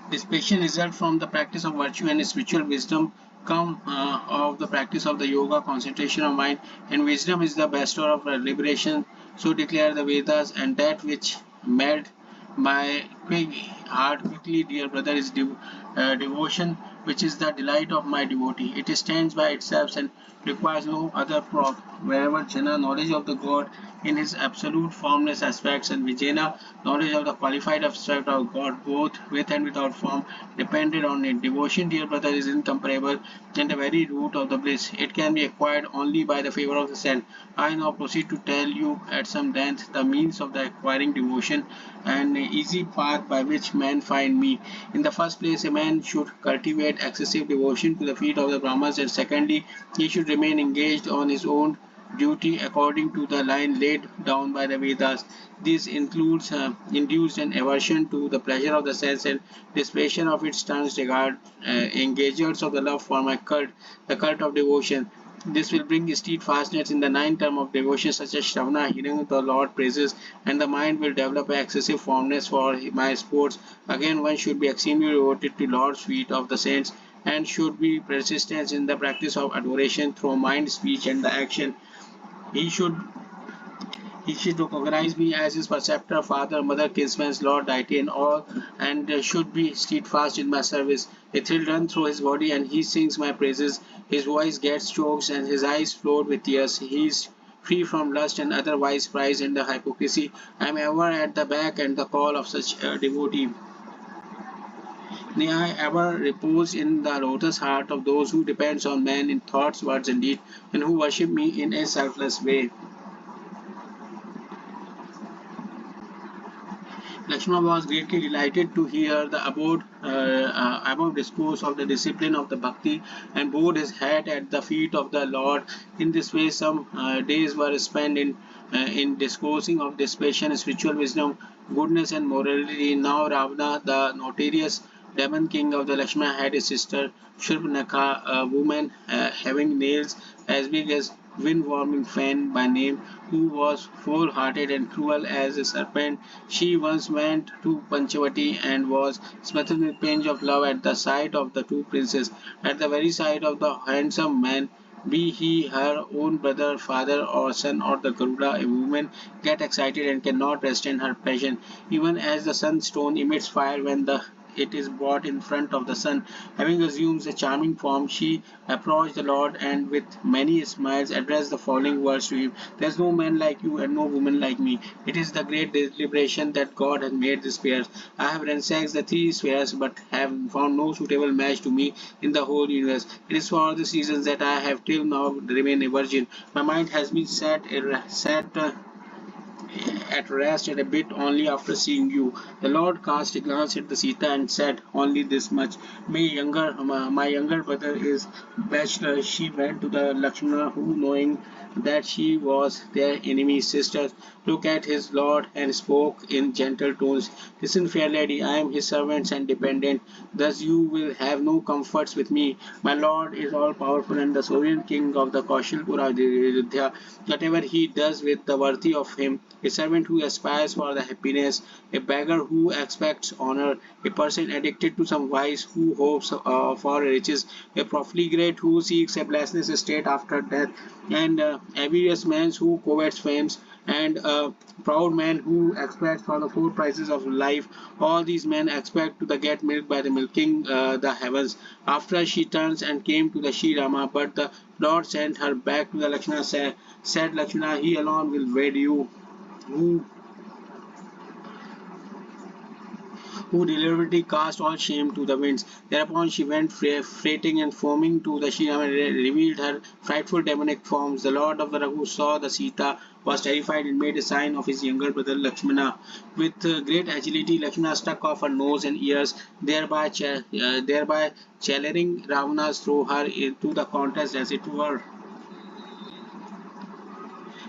Dissipation result from the practice of virtue, and spiritual wisdom come of the practice of the yoga, concentration of mind, and wisdom is the bestower of liberation. So declare the Vedas, and that which made my quick heart quickly, dear brother, is devotion, which is the delight of my devotee. It stands by itself and requires wherever Jana, knowledge of the God in his absolute formless aspects, and Vijayana, knowledge of the qualified aspect of God, both with and without form, depended on it. Devotion, dear brother, is incomparable and the very root of the bliss. It can be acquired only by the favor of the saint. I now proceed to tell you at some length the means of the acquiring devotion and easy path by which men find me. In the first place, a man should cultivate excessive devotion to the feet of the Brahmas, and secondly, he should remain engaged on his own duty according to the line laid down by the Vedas. This includes induced an aversion to the pleasure of the sense and dissipation of its terms regard, engagers of the love form a cult, the cult of devotion. This will bring steadfastness in the nine term of devotion such as Shravana, hearing the Lord praises, and the mind will develop an excessive fondness for my sports. Again, one should be extremely devoted to Lord's feet of the saints and should be persistent in the practice of adoration through mind, speech, and the action. He should he should recognize me as his preceptor, father, mother, kinsman, lord, deity, and all, and should be steadfast in my service. A thrill runs through his body, and he sings my praises. His voice gets choked, and his eyes float with tears. He is free from lust and otherwise prize in the hypocrisy. I am ever at the back and the call of such a devotee. May I ever repose in the lotus heart of those who depends on man in thoughts, words, and deed, and who worship me in a selfless way. Lakshmana was greatly delighted to hear the above discourse of the discipline of the bhakti and bowed his head at the feet of the Lord. In this way, some days were spent in discoursing of dissipation, spiritual wisdom, goodness, and morality. Now Ravana, the notorious demon king of the Lakshmana, had a sister Shurpanakha, a woman having nails as big as wind-warming fan by name, who was foul-hearted and cruel as a serpent. She once went to Panchavati and was smitten with pains of love at the sight of the two princes, at the very sight of the handsome man, be he her own brother, father, or son, or the Garuda. A woman get excited and cannot restrain her passion, even as the sunstone emits fire when it is brought in front of the sun. Having assumed a charming form, she approached the Lord and with many smiles addressed the following words to him: There is no man like you and no woman like me. It is the great deliberation that God has made these pairs. I have ransacked the three spheres but have found no suitable match to me in the whole universe. It is for this reason that I have till now remained a virgin. My mind has been set at rest and a bit only after seeing you. The Lord cast a glance at the Sita and said only this much: my younger brother is bachelor. She went to the Lakshmana, who, knowing that she was their enemy's sister, looked at his lord and spoke in gentle tones: Listen, fair lady, I am his servant and dependent. Thus you will have no comforts with me. My lord is all powerful and the sovereign king of the Kaushilpura Ayodhya. Whatever he does with the worthy of him, a servant who aspires for the happiness, a beggar who expects honor, a person addicted to some vice who hopes for riches, a profligate who seeks a blessedness state after death, and avaricious man who covets fame, and a proud man who expects for the four prizes of life. All these men expect to get milk by the milking the heavens. After she turns and came to the ShriRama, but the Lord sent her back to the Lakshmana, said Lakshmana, he alone will wed you. Who who deliberately cast all shame to the winds. Thereupon she went freighting and foaming to the Shriram and revealed her frightful demonic forms. The Lord of the Raghu saw the Sita, was terrified and made a sign of his younger brother Lakshmana. With great agility, Lakshmana struck off her nose and ears, thereby channeling Ravana's throw her into the contest as it were.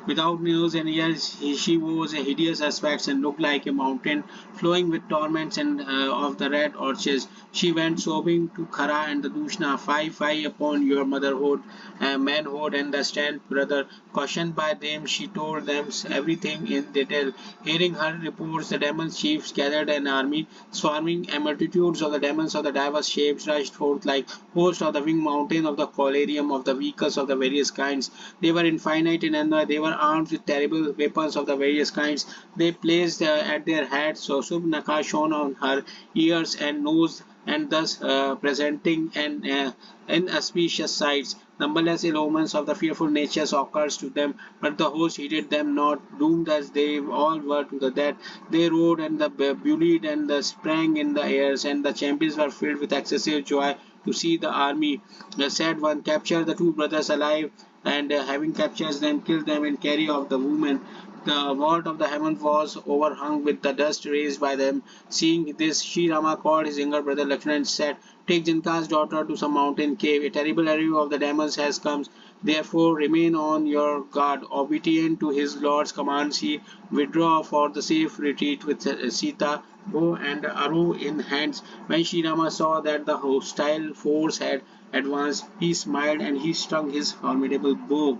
Without nose and ears, she was a hideous aspect and looked like a mountain flowing with torments and of the red orchards. She went sobbing to Khara and the Dushna, Fie upon your motherhood, manhood, and the stand brother. Cautioned by them, she told them everything in detail. Hearing her reports, the demon chiefs gathered an army, swarming, and multitudes of the demons of the diverse shapes rushed forth like hosts of the winged mountain of the colarium of the vehicles of the various kinds. They were infinite in number. They were armed with terrible weapons of the various kinds. They placed at their heads so Subnaka shone on her ears and nose and thus presenting an inauspicious sights. Numberless ill omens of the fearful nature occurs to them, but the host heeded them not. Doomed as they all were to the death, they rode and the bullied and the sprang in the airs, and the champions were filled with excessive joy to see the army. The sad one captured the two brothers alive, and having captured them, killed them and carry off the woman. The vault of the heaven was overhung with the dust raised by them. Seeing this, Sri Rama called his younger brother Lakshmana and said, "Take Janka's daughter to some mountain cave. A terrible arrow of the demons has come. Therefore remain on your guard." Obedient to his lord's commands, he withdrew for the safe retreat with Sita, bow and arrow in hands. When Sri Rama saw that the hostile force had advanced, he smiled and he strung his formidable bow.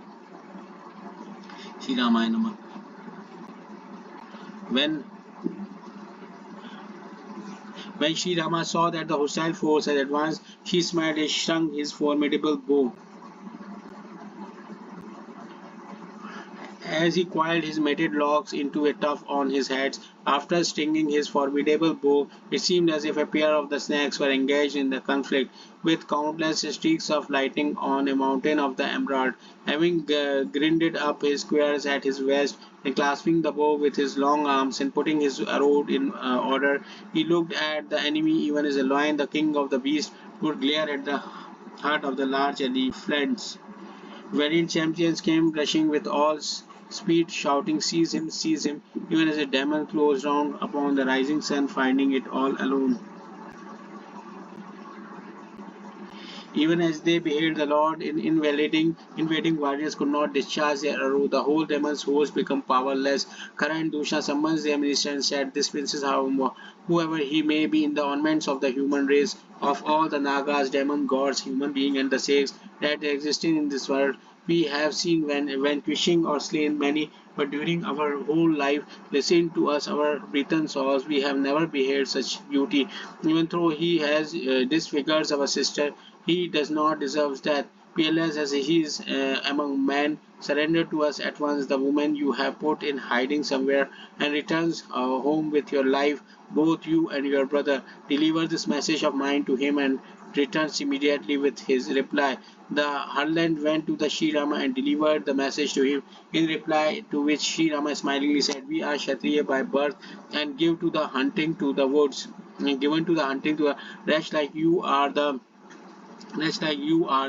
Sri Ramayana. When Sri Rama saw that the hostile force had advanced, he smiled and strung his formidable bow. As he coiled his matted locks into a tuft on his head, after stringing his formidable bow, it seemed as if a pair of the snakes were engaged in the conflict, with countless streaks of lightning on a mountain of the emerald. Having grinded up his squares at his waist, and clasping the bow with his long arms, and putting his arrow in order, he looked at the enemy even as a lion, the king of the beasts, would glare at the heart of the large elephants. Valiant champions came rushing with all speed, shouting, "Seize him, seize him!" even as a demon closed round upon the rising sun, finding it all alone. Even as they beheld the Lord in invading warriors could not discharge their arrow. The whole demon's host became powerless. Khara and Dusha summoned their minister and said, "This prince is whoever he may be in the ornaments of the human race, of all the Nagas, demon gods, human beings, and the Sikhs that existing in this world. We have seen vanquishing or slain many, but during our whole life, listen to us, our beaten souls, we have never beheld such beauty. Even though he has disfigured our sister, he does not deserve death. Peerless as he is among men, surrender to us at once the woman you have put in hiding somewhere, and returns home with your life, both you and your brother. Deliver this message of mine to him and returns immediately with his reply." The herald went to the Sri Rama and delivered the message to him. In reply to which Sri Rama smilingly said, "We are Kshatriya by birth and give to the hunting to the woods, and given to the hunting to a wretch like you are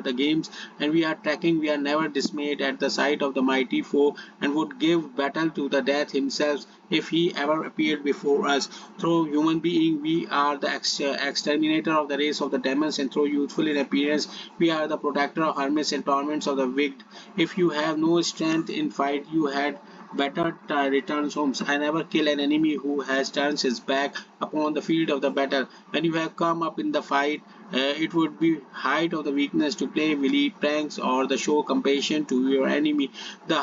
the games, and we are tracking. We are never dismayed at the sight of the mighty foe, and would give battle to the death himself if he ever appeared before us. Through human being, we are the exterminator of the race of the demons, and through youthful in appearance, we are the protector of hermits and torments of the wicked. If you have no strength in fight, you had better return home. I never kill an enemy who has turned his back upon the field of the battle. When you have come up in the fight, it would be height of the weakness to play willy pranks or the show compassion to your enemy." The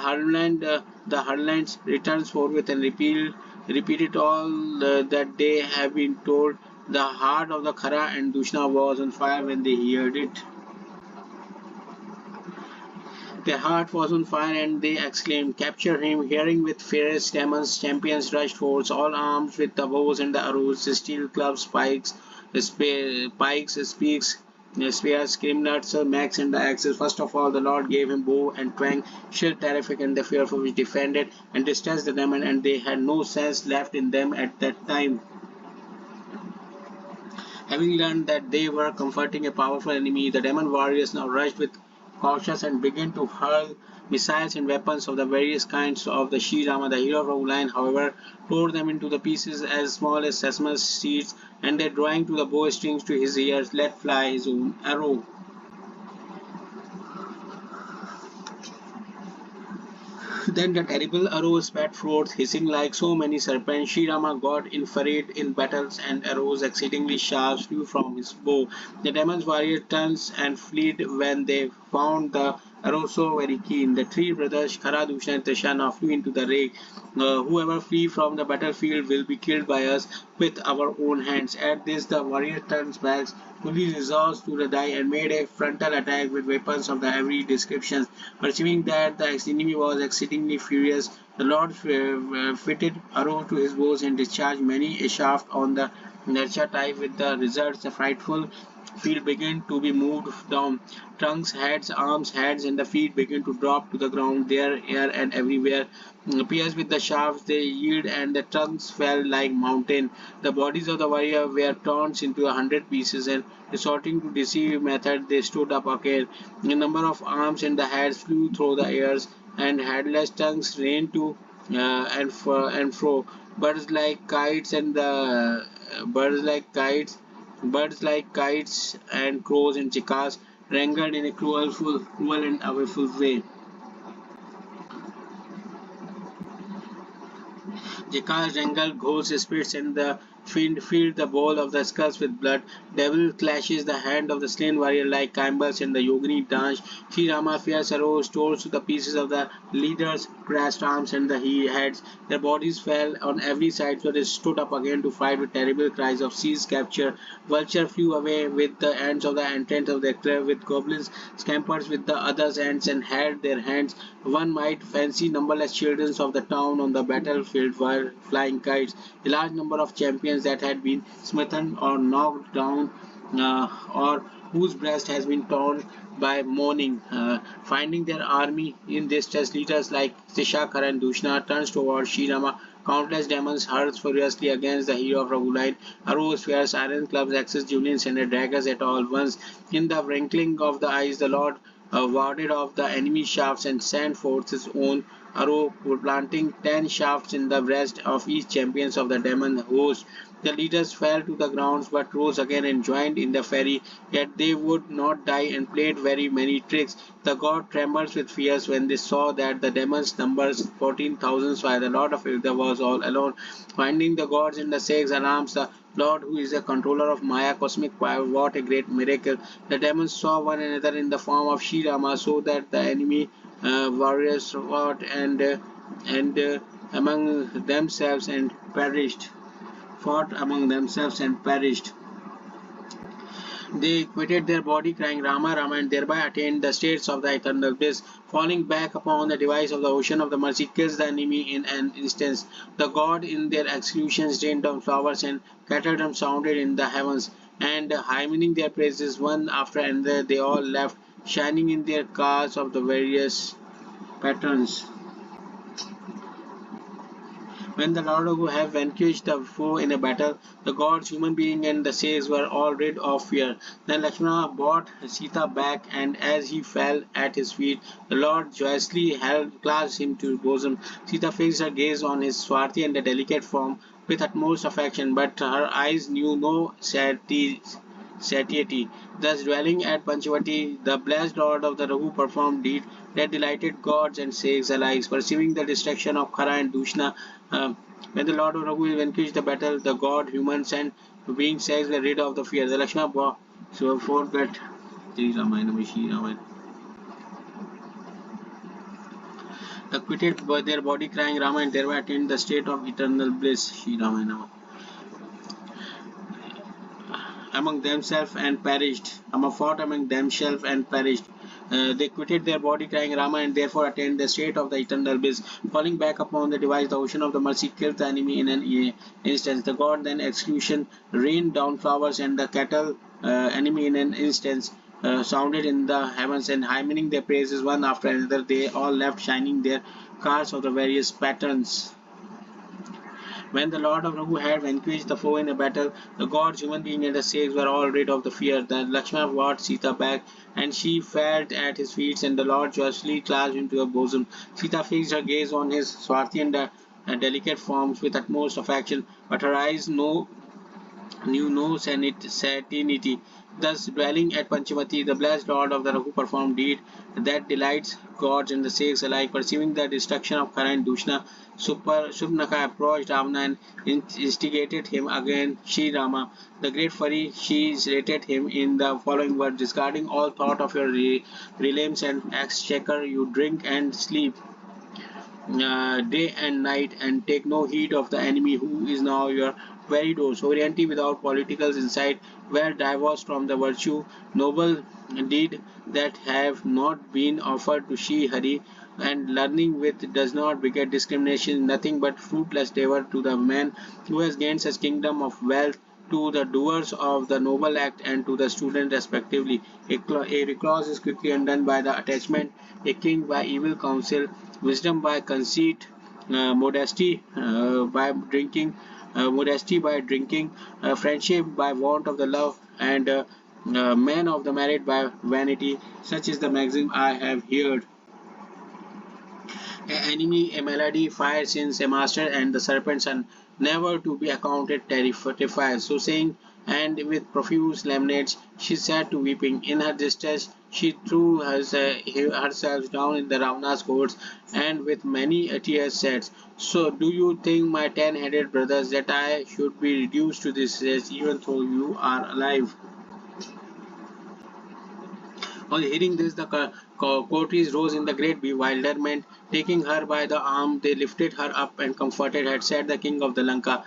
Harlands returns forthwith and repeated all that they have been told. The heart of the Khara and Dushna was on fire when they heard it. Their heart was on fire, and they exclaimed, "Capture him!" Hearing with fierce demons, champions rushed forth, all armed with the bows and the arrows, the steel clubs, spears, screamnuts, max, and the axes. First of all, the Lord gave him bow and twang, sheer, terrific, and the fearful, which defended and distressed the demon, and they had no sense left in them at that time. Having learned that they were confronting a powerful enemy, the demon warriors now rushed with cautious and began to hurl missiles and weapons of the various kinds of the Sri Rama. The hero of Raghuline, however, tore them into the pieces as small as sesame seeds, and then drawing to the bow strings to his ears, let fly his own arrow. Then the terrible arrow spat forth, hissing like so many serpents. Sri Rama got infrared in battles, and arrows exceedingly sharp flew from his bow. The demon's warrior turned and fled when they found the arrow so very keen. The three brothers, Khara, Dusha, and Trishana, flew into the ray. "Whoever flee from the battlefield will be killed by us with our own hands." At this, the warrior turned back, fully resolved to die, and made a frontal attack with weapons of every description. Perceiving that the enemy was exceedingly furious, the Lord fitted arrow to his bows and discharged many a shaft on the inertia type with the results. The frightful field began to be moved down. Trunks, heads, arms, heads, and the feet began to drop to the ground. There, here, and everywhere. Pierced with the shafts, they yield, and the trunks fell like mountain. The bodies of the warrior were torn into 100 pieces, and resorting to deceive method, they stood up again. A number of arms and the heads flew through the airs, and headless tongues rained to and fro. Birds like kites and the birds like kites, birds like kites and crows and cicadas wrangled in a cruel and awful way. Jackal's jangled ghost spirits and the fiend filled the bowl of the skulls with blood. Devil clashes the hand of the slain warrior like cymbals in the Yogini dance. Sri Rama fierce arrows tore to the pieces of the leaders' crashed arms and the heads. Their bodies fell on every side, so they stood up again to fight with terrible cries of seize capture. Vulture flew away with the ends of the entrance of their cleft, with goblins scampered with the others' ends and had their hands. One might fancy numberless children of the town on the battlefield were flying kites. A large number of champions that had been smitten or knocked down, or whose breast has been torn by mourning. Finding their army in distress, leaders like Sishakar and Dushna turns towards Shirama. Countless demons hurled furiously against the hero of Raghuline. Arrows, spears, iron clubs, axes, javelins, and daggers at all once. In the wrinkling of the eyes, the Lord warded off the enemy's shafts and sent forth his own arrow, planting 10 shafts in the breast of each champion of the demon host. The leaders fell to the ground but rose again and joined in the fray, yet they would not die and played very many tricks. The god trembled with fears when they saw that the demons numbers 14,000, while the Lord of Ilda was all alone. Finding the gods in the six alarms, the Lord, who is the controller of Maya cosmic power, what a great miracle. The demons saw one another in the form of Shirama, so that the enemy warriors fought and among themselves and perished. Fought among themselves and perished. They quitted their body crying Rama Rama and thereby attained the states of the eternal bliss. Falling back upon the device of the ocean of the mercy kills the enemy in an instant. The god in their executions rained down flowers and cattle drums sounded in the heavens, and hymning their praises one after another they all left shining in their cars of the various patterns. When the Lord who had vanquished the foe in a battle, the gods, human beings, and the sages were all rid of fear. Then Lakshmana brought Sita back, and as he fell at his feet, the Lord joyously clasped him to his bosom. Sita fixed her gaze on his swarthy and delicate form with utmost affection, but her eyes knew no satiety. Thus, dwelling at Panchavati, the blessed Lord of the Rahu performed deeds that delighted gods and sages alike. Perceiving the destruction of Khara and Dushna, when the Lord of Rahu vanquished the battle, the god, humans, and being sages were rid of the fear. The Lakshmana brought so forget Ramayana. The quitted their body crying Rama and thereby attained the state of eternal bliss. Shri Ramayana. Among themselves and perished. Fought among themselves and perished. They quitted their body crying Rama and therefore attained the state of the eternal bliss. Falling back upon the device, the ocean of the mercy killed the enemy in an instant. The god then execution rained down flowers and the cattle enemy in an instant. Sounded in the heavens and hymning their praises one after another, they all left shining their cars of the various patterns. When the Lord of Rahu had vanquished the foe in a battle, the gods, human beings, and the sages were all rid of the fear. Then Lakshmana brought Sita back, and she fell at his feet, and the Lord joyously clasped him to her bosom. Sita fixed her gaze on his swarthy and delicate forms with utmost affection, but her eyes knew no satiety. Thus, dwelling at Panchamati, the blessed Lord of the Rahu performed deed that delights gods and the sages alike. Perceiving the destruction of Khara and Dushna, Subnaka approached Ravana and instigated him against Sri Rama. The great furry, she rated him in the following words: discarding all thought of your realms and exchequer, you drink and sleep day and night, and take no heed of the enemy who is now your very door. Sovereignty without political insight, well divorced from the virtue, noble deed that have not been offered to Shri Hari, and learning with does not beget discrimination, nothing but fruitless labor to the man who has gained such kingdom of wealth to the doers of the noble act and to the student respectively. A clause is quickly undone by the attachment, a king by evil counsel, wisdom by conceit, modesty by drinking, friendship by want of the love, and man of the merit by vanity. Such is the maxim I have heard. A enemy, a melody, fire since a master, and the serpents are never to be accounted terrified. So saying, and with profuse lamentations, she sat to weeping. In her distress, she threw herself down in the Ravana's courts, and with many tears said, "So do you think, my 10-headed brothers, that I should be reduced to this stage, even though you are alive?" On hearing this, the courtiers rose in the great bewilderment. Taking her by the arm, they lifted her up and comforted her. Said the king of the Lanka,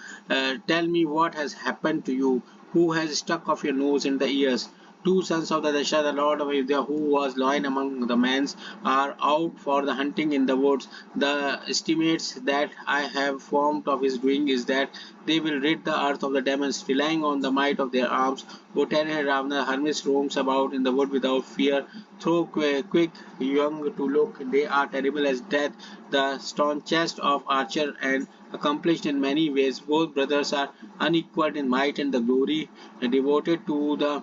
"Tell me what has happened to you. Who has stuck off your nose and the ears?" Two sons of the Dasha, the lord of Ayodhya, who was lying among the men, are out for the hunting in the woods. The estimates that I have formed of his doing is that they will rid the earth of the demons, relying on the might of their arms. Lieutenant Ravana hermits roams about in the wood without fear, though quick, young to look. They are terrible as death, the staunchest of archers and accomplished in many ways. Both brothers are unequaled in might and the glory, devoted to the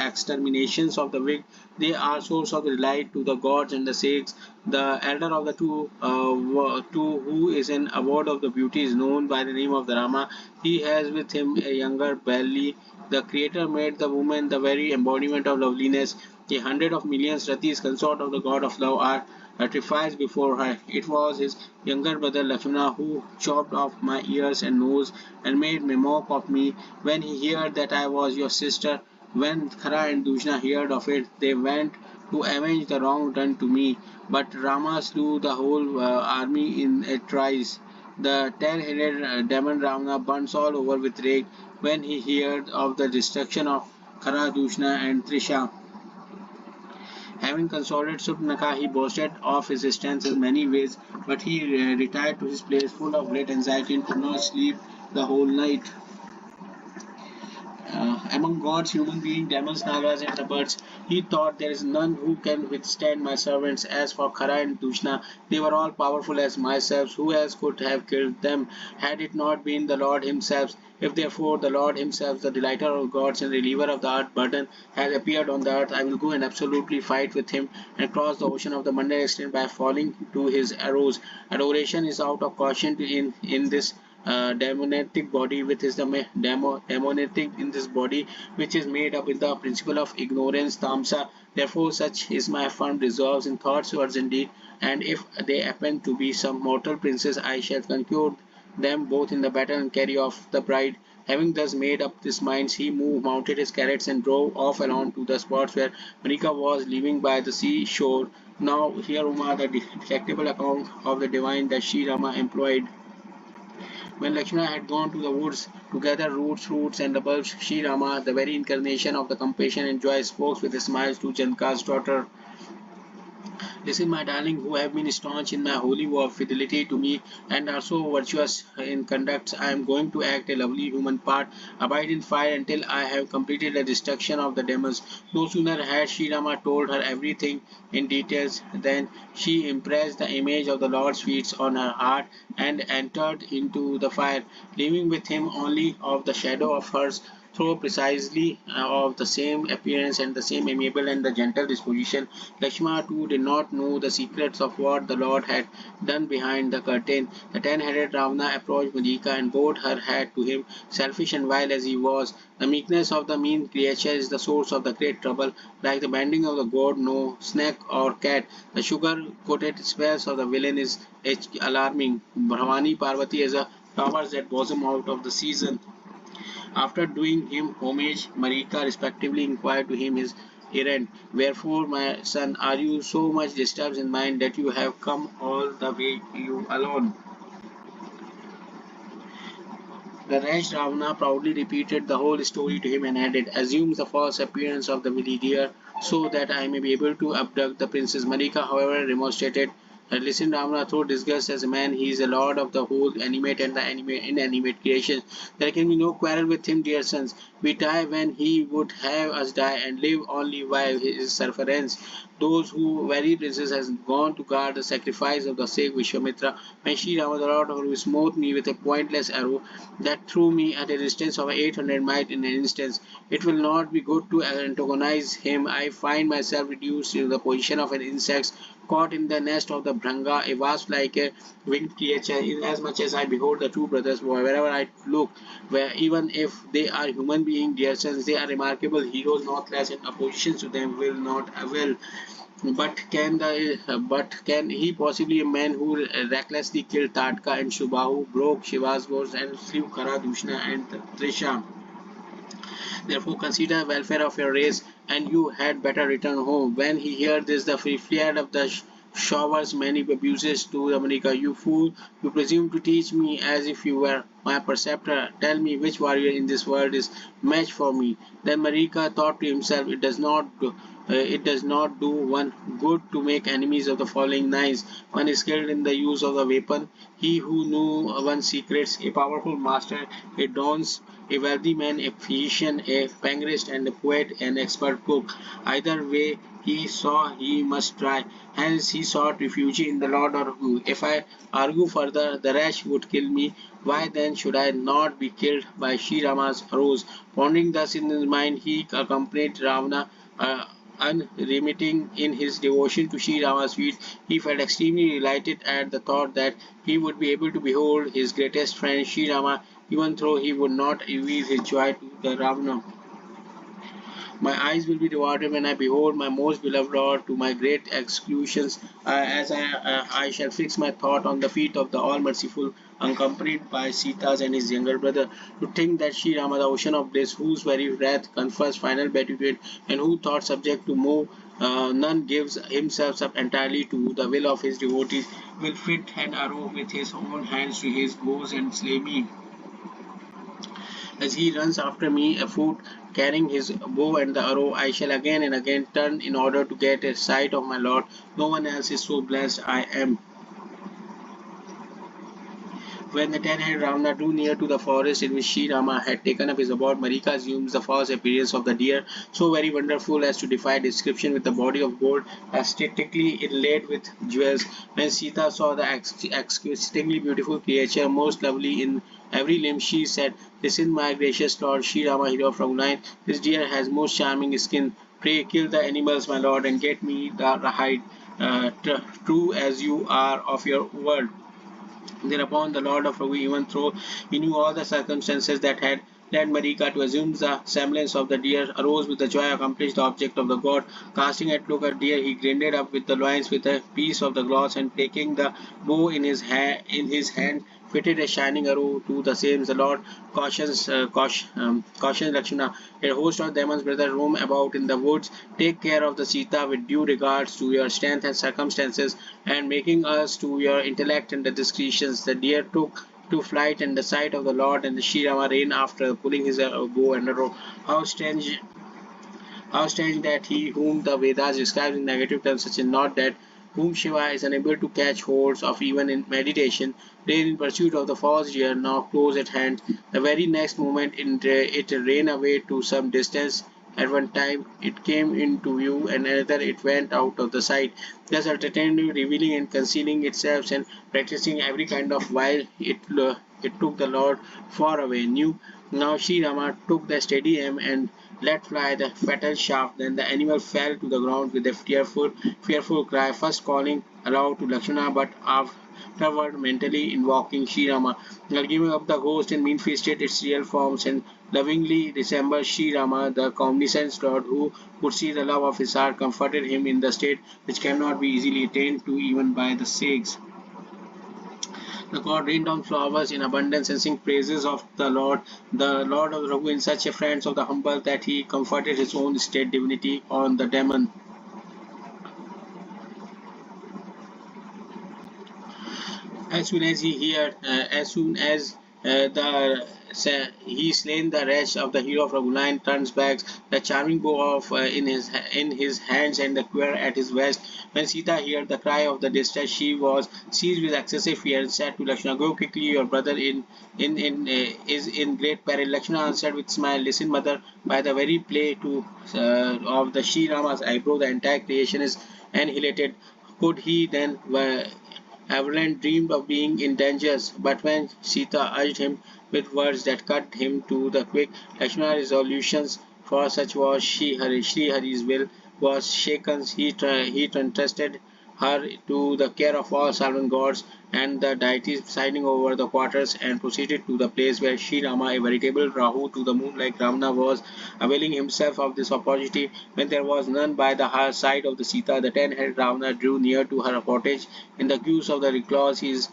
exterminations of the wicked. They are source of delight to the gods and the saints. The elder of the two, who is an award of the beauty, is known by the name of the Rama. He has with him a younger Bali. The Creator made the woman the very embodiment of loveliness. A hundred of millions ratis, consort of the god of love, are sacrificed before her. It was his younger brother Lakshmana who chopped off my ears and nose and made a mock of me when he heard that I was your sister. When Khara and Dushna heard of it, they went to avenge the wrong done to me. But Rama slew the whole army in a trice. The 10-headed demon Ravana burns all over with rage when he heard of the destruction of Khara, Dushna, and Trisha. Having consulted Supnaka, he boasted of his strength in many ways, but he retired to his place full of great anxiety and could not sleep the whole night. Among gods, human beings, demons, nagas, and the birds, he thought there is none who can withstand my servants. As for Khara and Dushna, they were all powerful as myself. Who else could have killed them had it not been the Lord himself? If therefore the Lord himself, the delighter of gods and reliever of the earth burden, has appeared on the earth, I will go and absolutely fight with him and cross the ocean of the mundane extent by falling to his arrows. Adoration is out of caution in this demonic body with his demonic in this body which is made up in the principle of ignorance tamsa. Therefore such is my firm resolves in thoughts, words, and deed, and if they happen to be some mortal princes, I shall conquer them both in the battle and carry off the bride. Having thus made up his minds, he mounted his carrots and drove off along to the spots where Marika was living by the sea shore. Now here Uma the delectable account of the divine that ShriRama employed. When Lakshmana had gone to the woods to gather roots, fruits, and the bulbs, Sri Rama, the very incarnation of the compassion and joy, spoke with a smile to Janaka's daughter. Listen, my darling, who have been staunch in my holy vow of fidelity to me and are so virtuous in conduct. I am going to act a lovely human part. Abide in fire until I have completed the destruction of the demons. No sooner had Sri Rama told her everything in details than she impressed the image of the Lord's feet on her heart and entered into the fire, leaving with him only of the shadow of hers, though precisely of the same appearance and the same amiable and the gentle disposition. Lakshmana too did not know the secrets of what the Lord had done behind the curtain. The 10-headed Ravana approached Malika and bowed her head to him, selfish and vile as he was. The meekness of the mean creature is the source of the great trouble. Like the bending of the god, no snake or cat, the sugar-coated spells of the villain is alarming. Bhavani Parvati is a towers that bosom out of the season. After doing him homage, Marika respectively inquired to him his errand. Wherefore, my son, are you so much disturbed in mind that you have come all the way you alone? The rash Ravana proudly repeated the whole story to him and added, "Assumes the false appearance of the village deer so that I may be able to abduct the princess." Marika, however, remonstrated. Listen, Ravana, through disgust as a man, he is a lord of the whole animate and the inanimate creation. There can be no quarrel with him, dear sons. We die when he would have us die, and live only while his sufferance. Those who very princes has gone to guard the sacrifice of the sake Vishwamitra, when Sri Rama, the Lord of who smote me with a pointless arrow that threw me at a distance of 800 miles in an instant. It will not be good to antagonize him. I find myself reduced to the position of an insect caught in the nest of the Bhranga, a wasp like a winged creature, inasmuch as I behold the two brothers wherever I look, where even if they are human beings, dear sons, they are remarkable heroes, not less in opposition to them will not avail. But can he possibly a man who recklessly killed Tatka and Shubahu, broke Shiva's bones and slew Kara, Dushna and Trisha? Therefore consider the welfare of your race, and you had better return home. When he heard this, the flared of the showers many abuses to America. You fool, you presume to teach me as if you were my preceptor. Tell me which warrior in this world is match for me. Then Marika thought to himself, it does not do one good to make enemies of the following nines. One is skilled in the use of the weapon, he who knew one's secrets, a powerful master, a dons, a wealthy man, a physician, a pangrist, and a poet, an expert cook. Either way he saw he must try. Hence he sought refuge in the Lord Argu. If I argue further, the rash would kill me. Why then should I not be killed by Sri Rama's arrows? Pondering thus in his mind, he accompanied Ravana. Unremitting in his devotion to Sri Rama's feet, he felt extremely delighted at the thought that he would be able to behold his greatest friend Sri Rama, even though he would not reveal his joy to the Ravana. My eyes will be rewarded when I behold my most beloved Lord to my great exclusions, as I shall fix my thought on the feet of the All Merciful, accompanied by Sita's and his younger brother. To think that Sri Rama, the ocean of bliss, whose very breath confers final beatitude, and who thought subject to move, none gives himself up entirely to the will of his devotees, will fit an arrow with his own hands to his bows and slay me as he runs after me afoot, carrying his bow and the arrow. I shall again and again turn in order to get a sight of my Lord. No one else is so blessed I am. When the ten-headed Ravana drew near to the forest in which Sri Rama had taken up his abode, Marika assumes the false appearance of the deer, so very wonderful as to defy description, with the body of gold, aesthetically inlaid with jewels. When Sita saw the exquisitely beautiful creature, most lovely in every limb, she said, "Listen, my gracious lord, Sri Rama, hero from nine, this deer has most charming skin. Pray kill the animals, my lord, and get me the hide, true as you are of your word." Thereupon the Lord of Ravi, even though he knew all the circumstances that had led Marika to assume the semblance of the deer, arose with the joy accomplished the object of the god. Casting a look at deer, he grinded up with the loins with a piece of the glass, and taking the bow in his hand, fitted a shining arrow to the same. The Lord cautions Lakshmana, a host of demons, brother, roam about in the woods. Take care of the Sita with due regards to your strength and circumstances, and making us to your intellect and the discretions. The deer took to flight, and the sight of the Lord and the Sri Rama ran after, pulling his bow and arrow. How strange how strange that he whom the Vedas describe in negative terms, such as not that, whom Shiva is unable to catch holds of even in meditation, ran in pursuit of the false deer now close at hand. The very next moment it ran away to some distance. At one time it came into view, and another it went out of the sight, thus alternately revealing and concealing itself and practicing every kind of while it took the Lord far away. Knew now Sri Rama took the steady aim and let fly the fatal shaft. Then the animal fell to the ground with a fearful cry, first calling aloud to Lakshmana, but afterward mentally invoking Sri Rama. While giving up the ghost and mean-feasted its real forms, and lovingly resembled Sri Rama, the cognizant Lord, who could see the love of his heart, comforted him in the state which cannot be easily attained to even by the sages. The god rained down flowers in abundance and sing praises of the Lord of Raghu, in such a friends of the humble that he comforted his own state divinity on the demon. As soon as He slain the wretch of the hero of Raghuline, turns back, the charming bow of in his hands and the quiver at his waist. When Sita heard the cry of the distress, she was seized with excessive fear and said to Lakshmana, "Go quickly, your brother is in great peril." Lakshmana answered with smile, "Listen, mother, by the very play of the Sri Rama's eyebrow, the entire creation is annihilated. Could he then Avalan dreamed of being in dangers, but when Sita urged him with words that cut him to the quick, Lakshmana's resolutions, for such was Sri Hari's will, was shaken. He entrusted her to the care of all sovereign gods and the deities presiding over the quarters, and proceeded to the place where Sri Rama, a veritable Rahu to the moon like Ravana, was availing himself of this opportunity. When there was none by the side of the Sita, the ten-headed Ravana drew near to her cottage in the guise of the recluse, his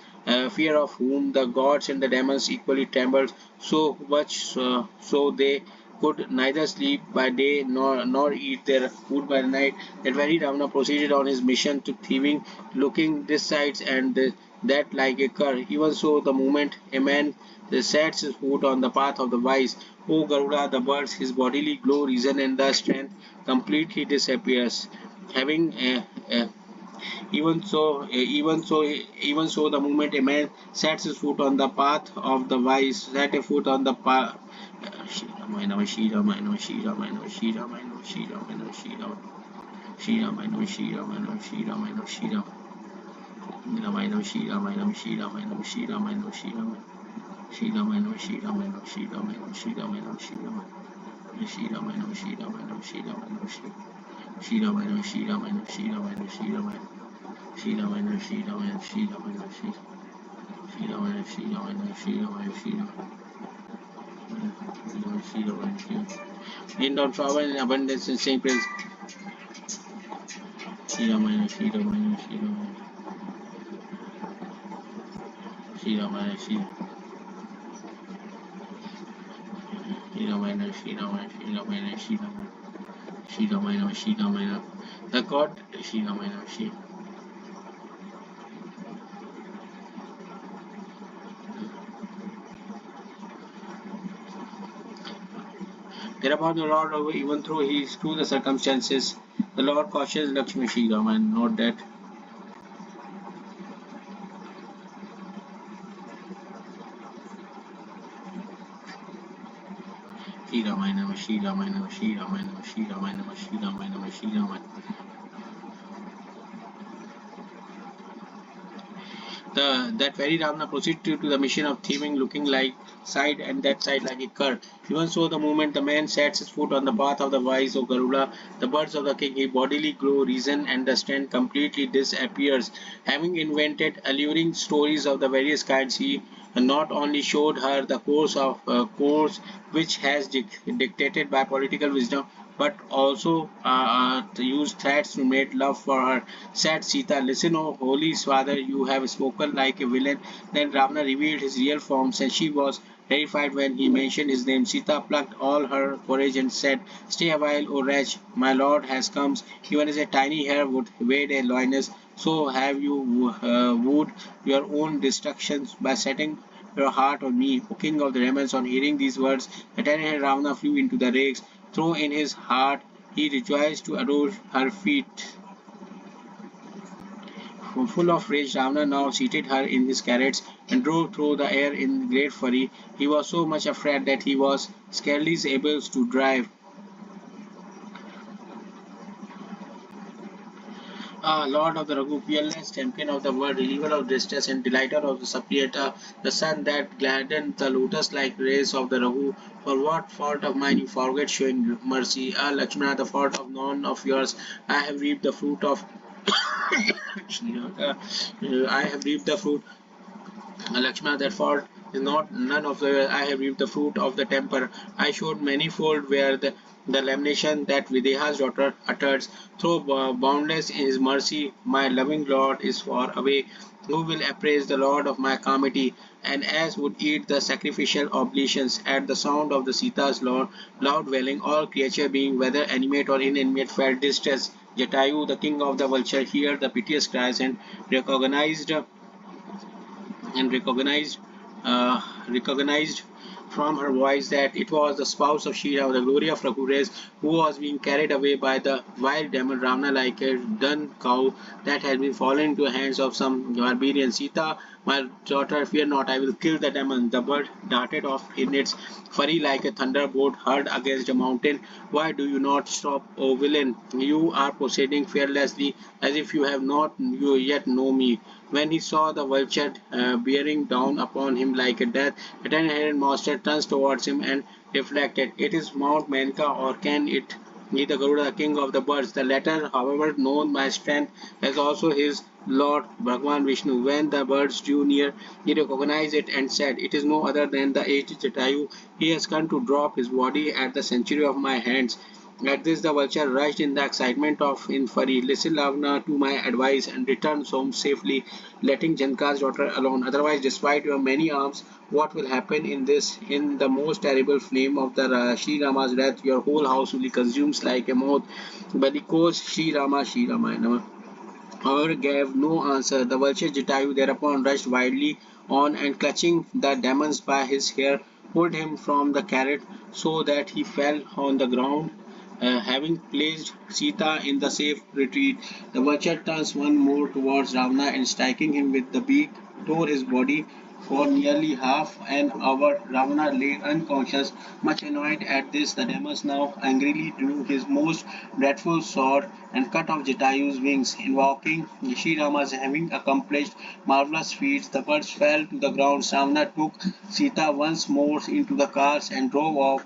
fear of whom the gods and the demons equally trembled, so much so they could neither sleep by day nor eat their food by night. That very Ravana proceeded on his mission to thieving, looking this side and that like a cur. Even so, the moment a man sets his foot on the path of the wise, O Garuda, the birds, his bodily glow, reason, and the strength completely disappears. Having even so, the moment a man sets his foot on the path of the wise, set a foot on the path. In don't travel in abundance and same praise. Shri The god Shri Ramayana Shri. Thereupon the Lord, even though he is through the circumstances, the Lord cautions Lakshmi Shri Ramayana, note that. Shri Ramayana, Shri Ramayana, Shri Ramayana, Shri Ramayana, Shri Ramayana, Shri Ramayana. That very Ravana proceeded to the mission of thieving, looking like side and that side like a cur. Even so, the moment the man sets his foot on the path of the wise, O Garuda, the birds of the king, he bodily grow, reason and the strength completely disappears. Having invented alluring stories of the various kinds, he not only showed her the course which has dictated by political wisdom, but also used threats to make love for her. Said Sita, "Listen, O holy father, you have spoken like a villain." Then Ravana revealed his real form, and she was terrified when he mentioned his name. Sita plucked all her courage and said, "Stay a while, O wretch, my lord has come. Even as a tiny hair would wade a lioness, so have you wooed your own destructions by setting your heart on me." O king of the Ramans, on hearing these words, the ten-headed Ravana flew into the rakes. Though in his heart he rejoiced to adore her feet. Full of rage, Ravana now seated her in his carriage and drove through the air in great fury. He was so much afraid that he was scarcely able to drive. Ah, Lord of the Raghu, fearless champion of the world, reliever of distress and delighter of the suppliant, the sun that gladdened the lotus-like rays of the Raghu, for what fault of mine you forget showing mercy? Ah, Lakshmana, the fault of none of yours. I have reaped the fruit of I have reaped the fruit. Lakshmana, that fault is not none of the. I have reaped the fruit of the temper. I showed manifold where the lamentation that Videha's daughter utters, though boundless in his mercy, my loving Lord is far away. Who will appraise the Lord of my calamity? And as would eat the sacrificial oblations at the sound of the Sita's loud wailing, all creature being whether animate or inanimate felt distress. Jatayu, the king of the vulture, heard the piteous cries and recognized recognized from her voice that it was the spouse of ShriRam, the glory of Raghuresh, who was being carried away by the wild demon Ravana like a dun cow that had been fallen into the hands of some barbarian. Sita, my daughter, fear not, I will kill the demon. The bird darted off in its fury like a thunderbolt hurled against a mountain. Why do you not stop, O villain? You are proceeding fearlessly as if you have not you yet know me. When he saw the vulture bearing down upon him like a death, a ten-headed monster turns towards him and reflected, "It is Mount Menka, or can it be the Garuda, the king of the birds? The latter, however, known my strength as also his Lord Bhagwan Vishnu." When the birds drew near, he recognized it and said, "It is no other than the aged Jatayu. He has come to drop his body at the sanctuary of my hands." At this the vulture rushed in the excitement of in fury. "Listen, Lavana, to my advice and return home safely, letting Janka's daughter alone. Otherwise, despite your many arms, what will happen in the most terrible flame of the Sri Rama's death? Your whole house will be consumed like a moth." But the coach Sri Rama, however, gave no answer. The vulture Jatayu thereupon rushed wildly on and clutching the demons by his hair, pulled him from the carrot so that he fell on the ground. Having placed Sita in the safe retreat, the vulture turns one more towards Ravana and striking him with the beak, tore his body. For nearly half an hour, Ravana lay unconscious. Much annoyed at this, the demons now angrily drew his most dreadful sword and cut off Jatayu's wings. Invoking Sri Rama's having accomplished marvelous feats, the birds fell to the ground. Ravana took Sita once more into the cars and drove off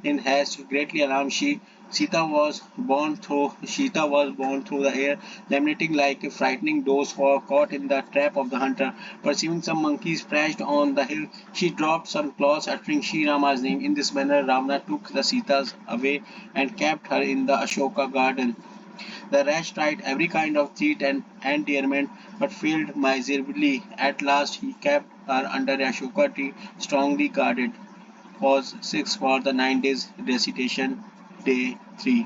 in haste, greatly alarmed. Sita was borne through the air, lamenting like a frightening doe caught in the trap of the hunter. Perceiving some monkeys perched on the hill, she dropped some claws, uttering Sri Rama's name. In this manner, Ravana took the Sitas away and kept her in the Ashoka garden. The rest tried every kind of cheat and endearment, but failed miserably. At last, he kept her under a Ashoka tree, strongly guarded. Pause 6 for the 9 days recitation, day 3.